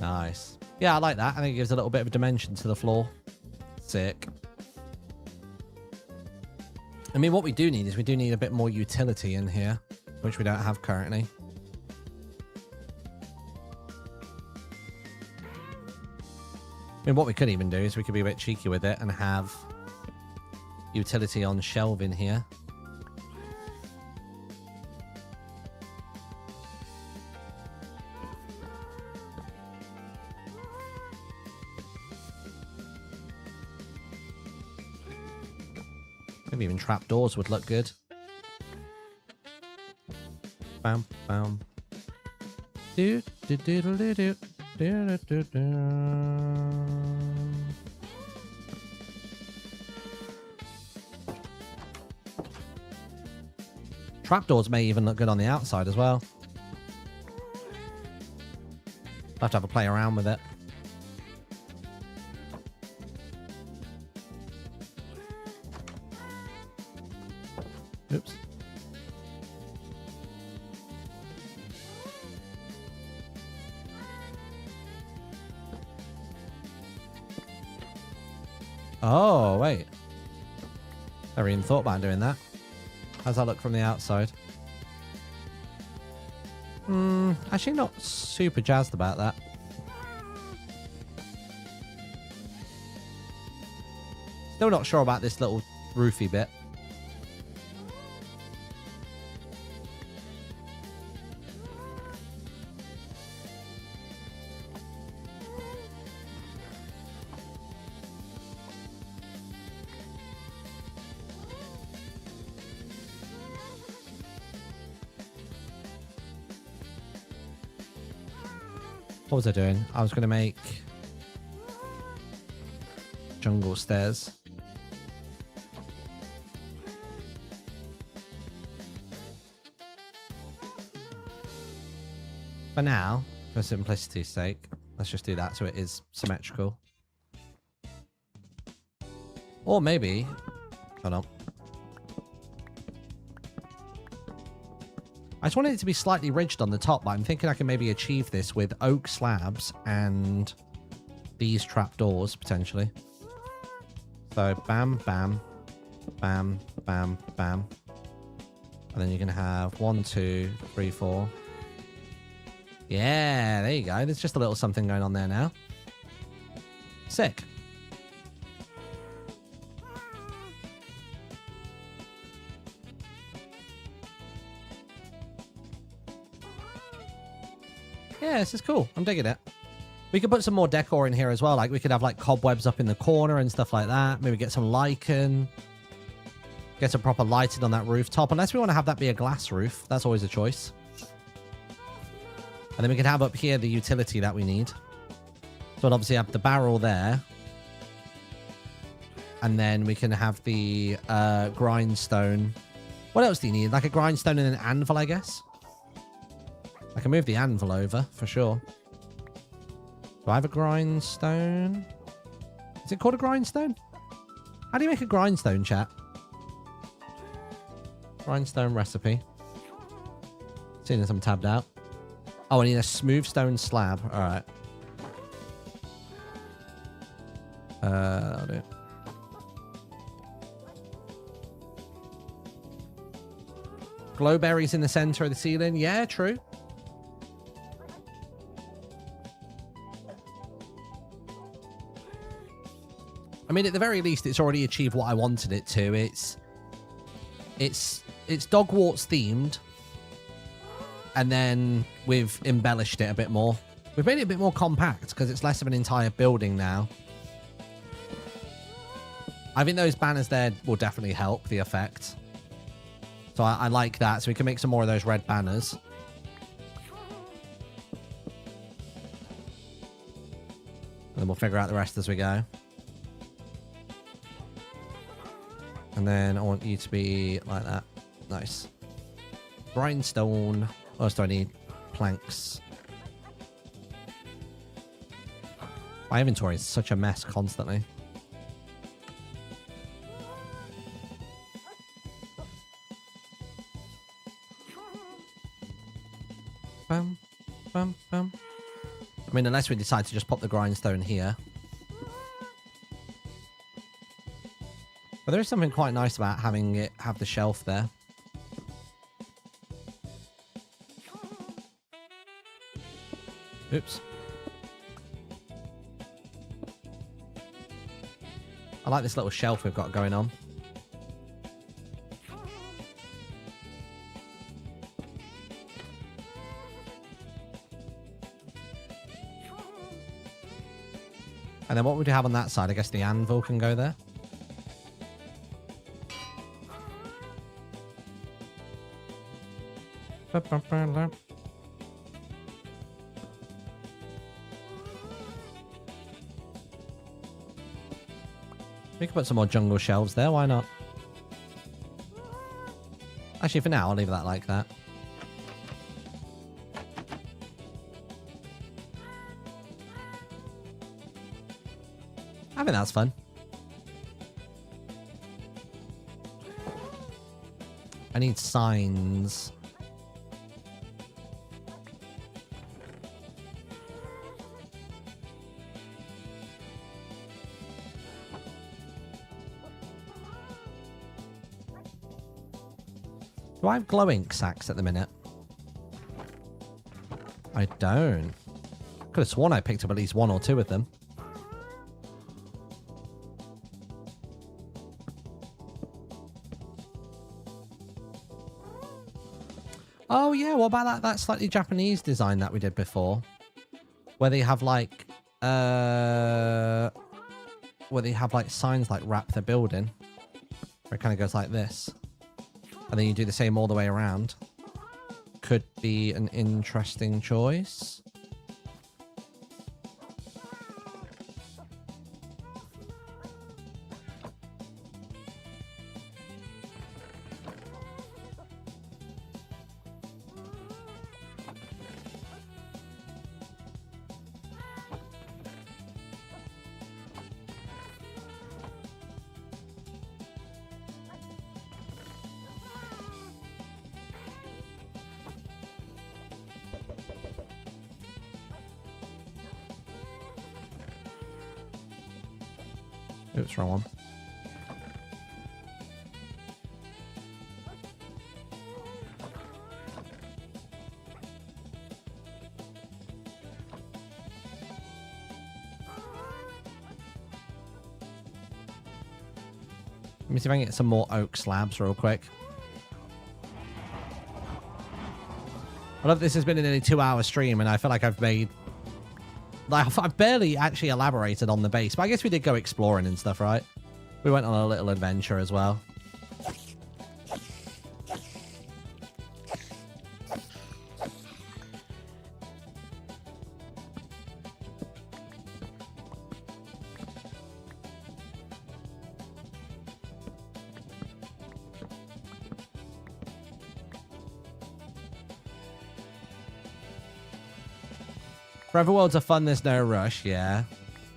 S1: Nice. Yeah, I like that. I think it gives a little bit of dimension to the floor. Sick. I mean, what we do need is we do need a bit more utility in here, which we don't have currently. I mean, what we could even do is we could be a bit cheeky with it and have utility on shelving here. Maybe even trapdoors would look good. Bam, bam. Do, do, do, do, do, do. Do, do, do. Trapdoors may even look good on the outside as well. I'll have to have a play around with it. Oops. Oh, wait. Never even thought about doing that. How's that look from the outside? Actually not super jazzed about that. Still not sure about this little roofy bit. What was I doing? I was going to make jungle stairs. For now, for simplicity's sake, let's just do that so it is symmetrical. Or maybe, hold on. I just wanted it to be slightly ridged on the top, but I'm thinking I can maybe achieve this with oak slabs and these trapdoors, potentially. So, bam, bam, bam, bam, bam. And then you're going to have 1, 2, 3, 4. Yeah, there you go. There's just a little something going on there now. Sick. Yeah, this is cool. I'm digging it. We could put some more decor in here as well. Like we could have like cobwebs up in the corner and stuff like that. Maybe get some lichen. Get some proper lighting on that rooftop. Unless we want to have that be a glass roof. That's always a choice. And then we could have up here the utility that we need. So we'll obviously have the barrel there. And then we can have the grindstone. What else do you need? Like a grindstone and an anvil, I guess. I can move the anvil over, for sure. Do I have a grindstone? Is it called a grindstone? How do you make a grindstone, chat? Grindstone recipe. Seeing as I'm tabbed out. Oh, I need a smooth stone slab. Alright. I'll do it. Glowberries in the center of the ceiling. Yeah, true. I mean, at the very least, it's already achieved what I wanted it to. It's Dogwarts themed, and then we've embellished it a bit more. We've made it a bit more compact because it's less of an entire building now. I think those banners there will definitely help the effect. So I like that. So we can make some more of those red banners. And then we'll figure out the rest as we go. And then I want you to be like that. Nice. Grindstone. Oh, so I need planks. My inventory is such a mess constantly. Bum, bum, bum. I mean, unless we decide to just pop the grindstone here. But there is something quite nice about having it have the shelf there. Oops. I like this little shelf we've got going on. And then what would you have on that side? I guess the anvil can go there. We can put some more jungle shelves there, why not? Actually, for now, I'll leave that like that. I think that's fun. I need signs. Do I have glow ink sacks at the minute? I don't. Could have sworn I picked up at least one or two of them. Oh yeah, what about that slightly Japanese design that we did before? Where they have like signs like wrap the building. Where it kind of goes like this. And then you do the same all the way around. Could be an interesting choice. Oops, wrong one. Let me see if I can get some more oak slabs real quick. I love this has been an nearly 2-hour stream and I feel like I've made... I've barely actually elaborated on the base, but I guess we did go exploring and stuff, right? We went on a little adventure as well. Forever Worlds are fun, there's no rush, yeah.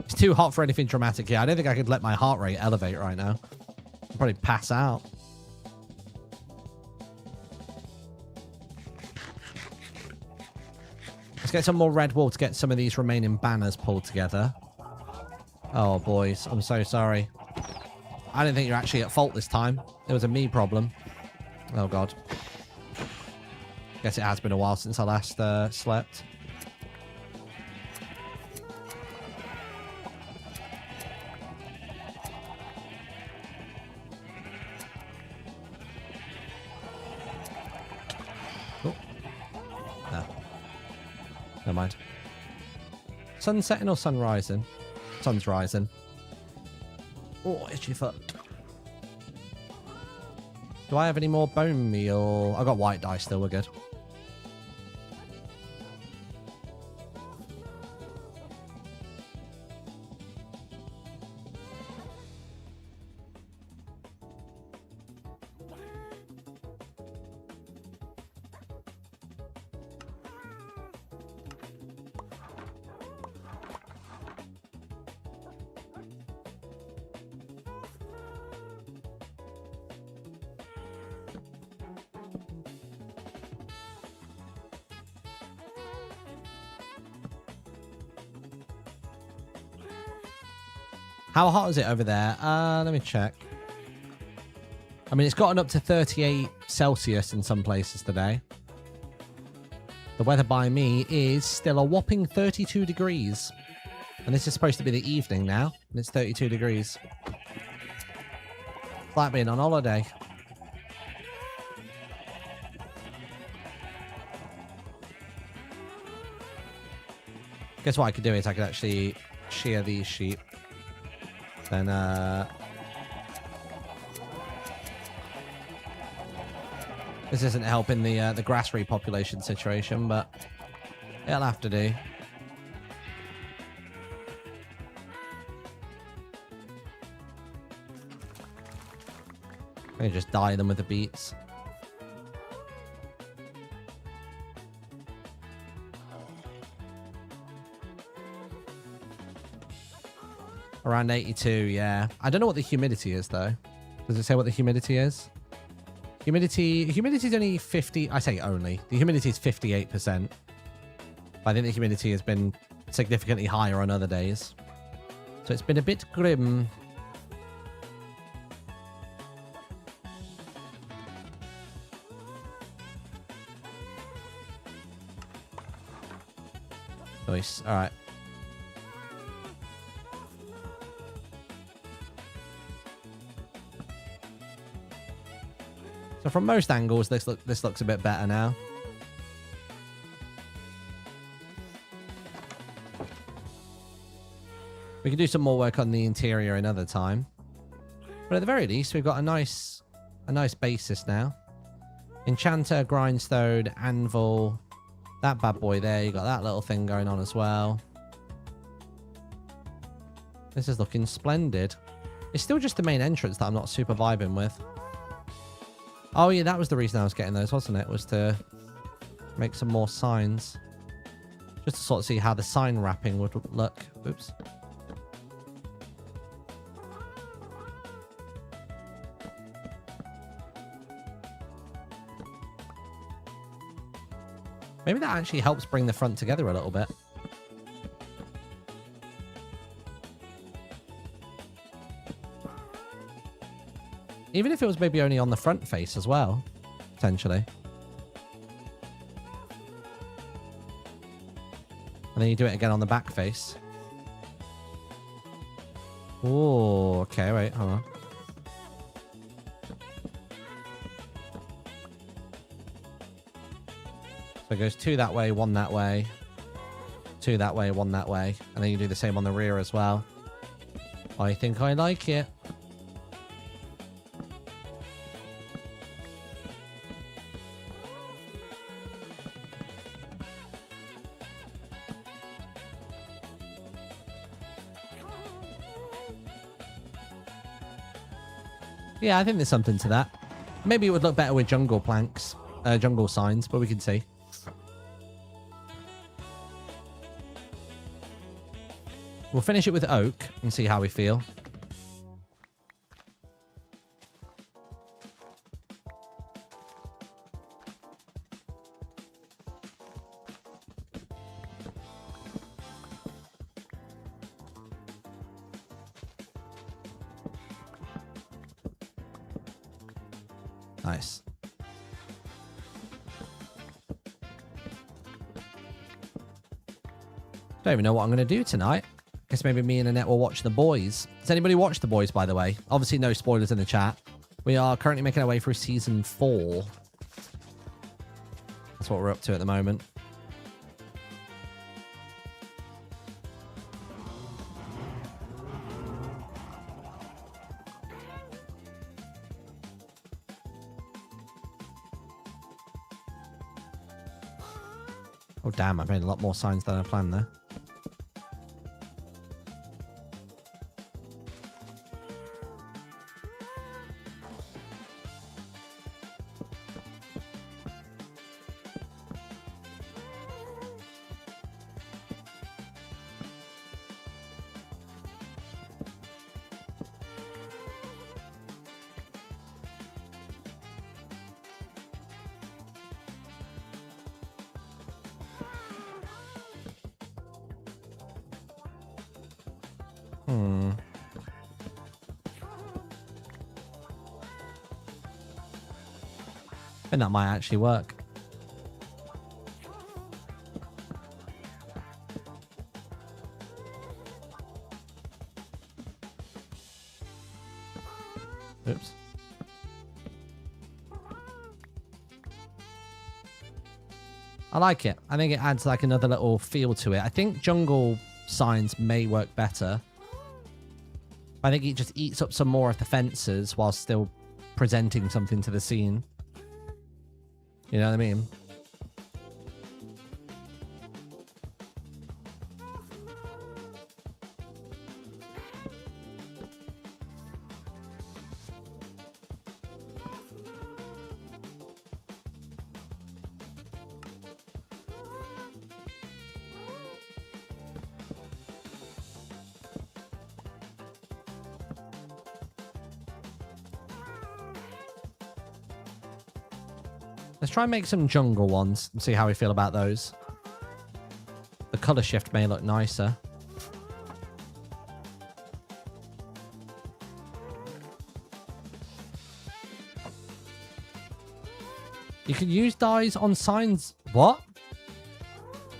S1: It's too hot for anything dramatic, yeah. I don't think I could let my heart rate elevate right now. I'd probably pass out. Let's get some more red wool to get some of these remaining banners pulled together. Oh, boys, I'm so sorry. I don't think you're actually at fault this time. It was a me problem. Oh, God. Guess it has been a while since I last slept. Oh. No. Never mind. Sun setting or sun rising? Sun's rising. Oh, itchy foot. Do I have any more bone meal? I got white dye still, we're good. How hot is it over there? Let me check. I mean, it's gotten up to 38 Celsius in some places today. The weather by me is still a whopping 32 degrees. And this is supposed to be the evening now, and it's 32 degrees. It's like being on holiday. Guess what I could do is I could actually shear these sheep. Then, this isn't helping the grass repopulation situation, but it'll have to do. I can just dye them with the beets. Around 82, yeah. I don't know what the humidity is, though. Does it say what the humidity is? Humidity is only 50. I say only. The humidity is 58%. I think the humidity has been significantly higher on other days. So it's been a bit grim. Nice. All right. So from most angles, this looks a bit better now. We can do some more work on the interior another time. But at the very least, we've got a nice basis now. Enchanter, grindstone, anvil, that bad boy there. You got that little thing going on as well. This is looking splendid. It's still just the main entrance that I'm not super vibing with. Oh yeah, that was the reason I was getting those, wasn't it? Was to make some more signs. Just to sort of see how the sign wrapping would look. Oops. Maybe that actually helps bring the front together a little bit. Even if it was maybe only on the front face as well, potentially. And then you do it again on the back face. Oh, okay, wait, hold on. So it goes two that way, one that way, two that way, one that way. And then you do the same on the rear as well. I think I like it. Yeah, I think there's something to that. Maybe it would look better with jungle planks, jungle signs, but we can see. We'll finish it with oak and see how we feel. Nice. Don't even know what I'm going to do tonight. Guess maybe me and Annette will watch The Boys. Does anybody watch The Boys, by the way? Obviously, no spoilers in the chat. We are currently making our way through season 4. That's what we're up to at the moment. Oh, damn. I've made a lot more signs than I planned there. And that might actually work. Oops. I like it. I think it adds like another little feel to it. I think jungle signs may work better. I think it just eats up some more of the fences while still presenting something to the scene. You know what I mean? Let's try and make some jungle ones and see how we feel about those. The color shift may look nicer. You can use dyes on signs. What?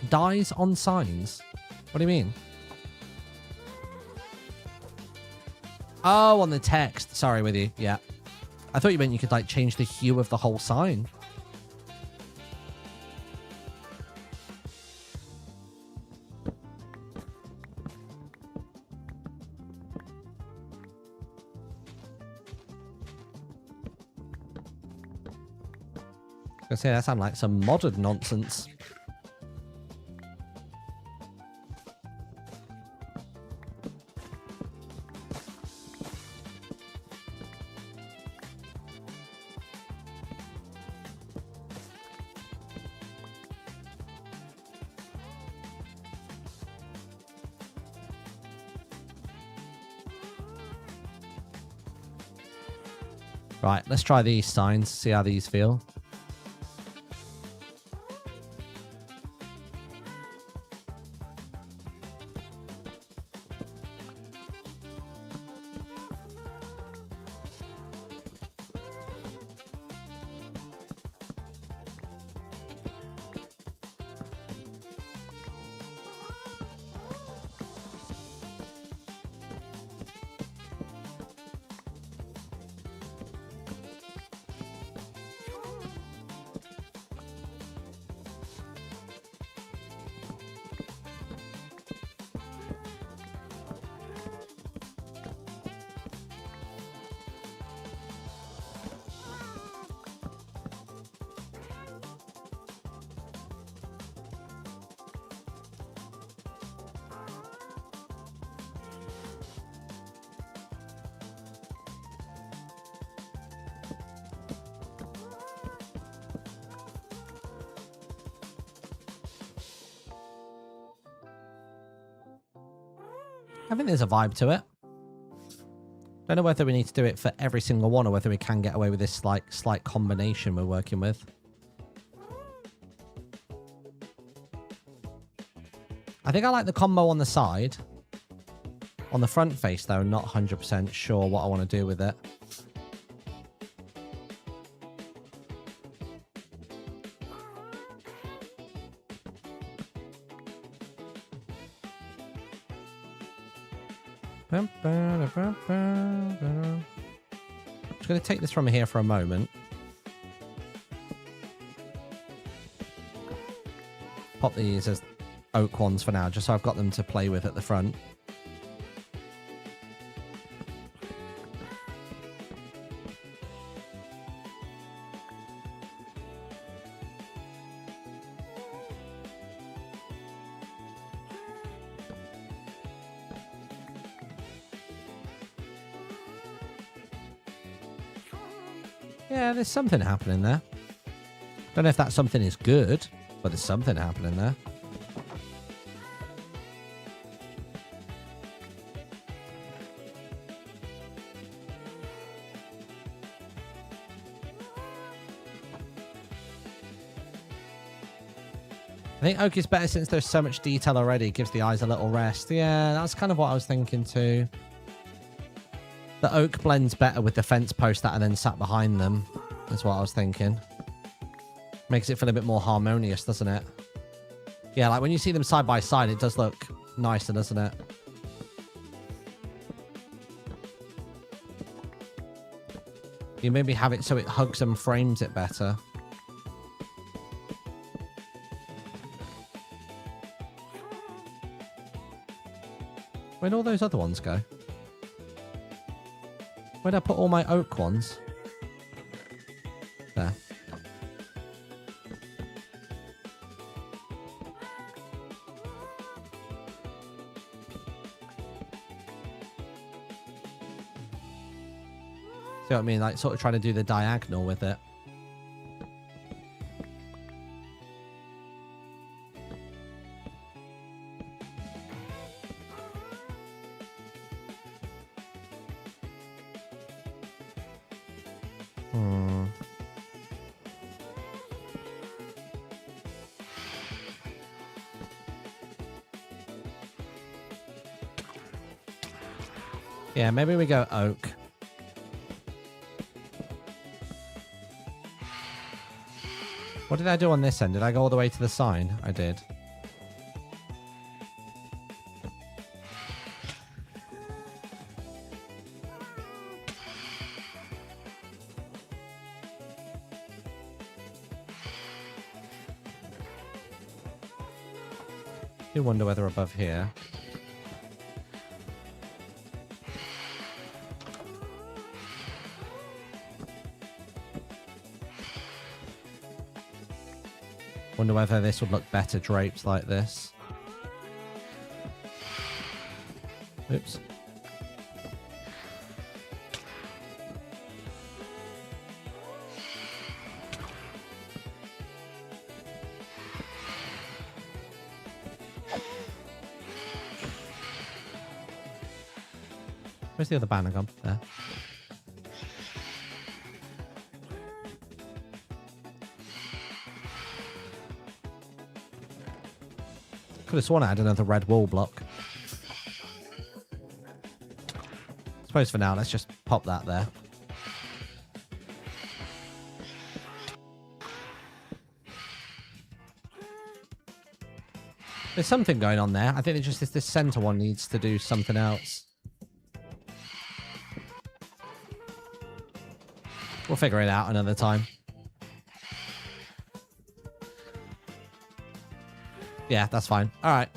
S1: Dyes on signs? What do you mean? Oh, on the text. Sorry with you. Yeah. I thought you meant you could like change the hue of the whole sign. I was gonna say that sounds like some modern nonsense. Right, let's try these signs, see how these feel. I think there's a vibe to it. Don't know whether we need to do it for every single one or whether we can get away with this slight combination we're working with. I think I like the combo on the side. On the front face, though, not 100% sure what I want to do with it. I'm just going to take this from here for a moment. Pop these as oak ones for now, just so I've got them to play with at the front. Yeah, there's something happening there. Don't know if that something is good, but there's something happening there. I think oak is better since there's so much detail already. It gives the eyes a little rest. Yeah, that's kind of what I was thinking too. The oak blends better with the fence posts that are then sat behind them. That's what I was thinking. Makes it feel a bit more harmonious, doesn't it? Yeah, like when you see them side by side, it does look nicer, doesn't it? You maybe have it so it hugs and frames it better. Where'd all those other ones go? Where'd I put all my oak ones? There. See what I mean? Like, sort of trying to do the diagonal with it. Yeah, maybe we go oak. What did I do on this end? Did I go all the way to the sign? I did. I wonder whether above here. Wonder whether this would look better draped like this. Oops. Where's the other banner gone? There. Could have sworn I had another red wall block. Suppose for now, let's just pop that there. There's something going on there. I think it's just this center one needs to do something else. We'll figure it out another time. Yeah, that's fine. All right.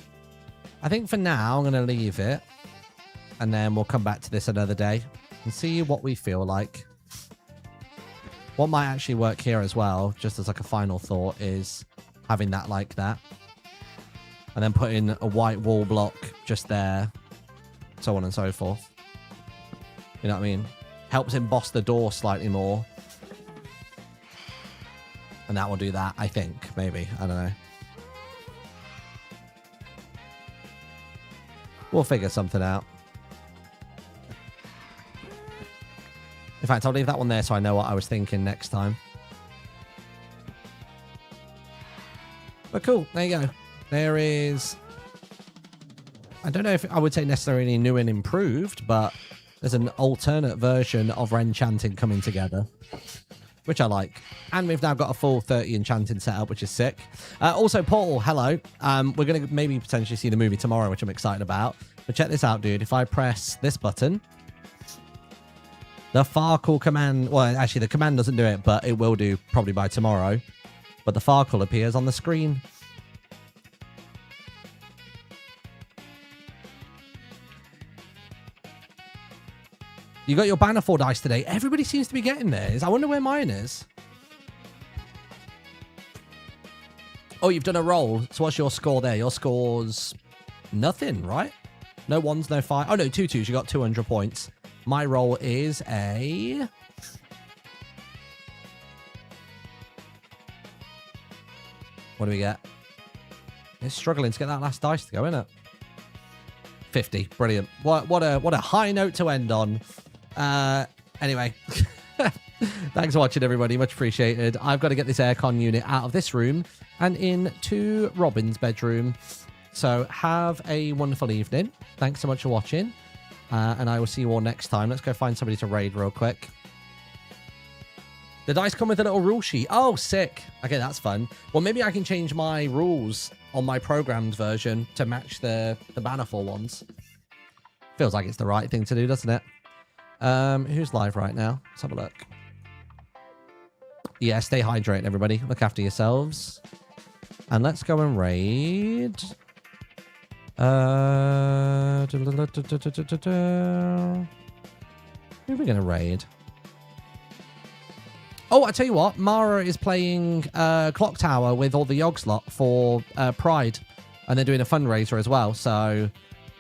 S1: I think for now, I'm going to leave it. And then we'll come back to this another day and see what we feel like. What might actually work here as well, just as like a final thought, is having that like that. And then putting a white wall block just there. So on and so forth. You know what I mean? Helps emboss the door slightly more. And that will do that, I think. Maybe. I don't know. We'll figure something out. In fact, I'll leave that one there so I know what I was thinking next time. But cool. There you go. There is... I don't know if I would say necessarily new and improved, but there's an alternate version of Wren chanting coming together. which I like. And we've now got a full 30 enchanting setup, which is sick. Also, Portal, hello. We're going to maybe potentially see the movie tomorrow, which I'm excited about. But check this out, dude. If I press this button, the Farkle command, well, actually, the command doesn't do it, but it will do probably by tomorrow. But the Farkle appears on the screen. You got your banner 4 dice today. Everybody seems to be getting theirs. I wonder where mine is. Oh, you've done a roll. So what's your score there? Your score's nothing, right? No ones, no 5. Oh, no, 2 2s. You got 200 points. My roll is a... What do we get? It's struggling to get that last dice to go, isn't it? 50. Brilliant. What a high note to end on. Anyway, thanks for watching, everybody. Much appreciated. I've got to get this aircon unit out of this room and into Robin's bedroom. So have a wonderful evening. Thanks so much for watching. And I will see you all next time. Let's go find somebody to raid real quick. The dice come with a little rule sheet. Oh, sick. Okay, that's fun. Well, maybe I can change my rules on my programmed version to match the Bannerful ones. Feels like it's the right thing to do, doesn't it? Who's live right now? Let's have a look. Yeah, stay hydrated, everybody. Look after yourselves. And let's go and raid. Who are we going to raid? Oh, I tell you what. Mara is playing Clock Tower with all the Yogs lot for Pride. And they're doing a fundraiser as well. So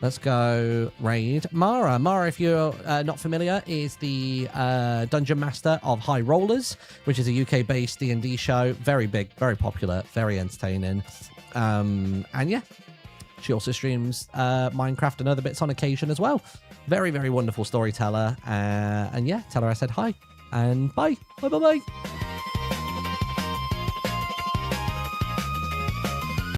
S1: let's go raid Mara. Mara, if you're not familiar, is the Dungeon Master of High Rollers, which is a UK-based D&D show. Very big, very popular, very entertaining. And yeah, she also streams Minecraft and other bits on occasion as well. Very, very wonderful storyteller. And yeah, tell her I said hi. And bye. Bye, bye, bye.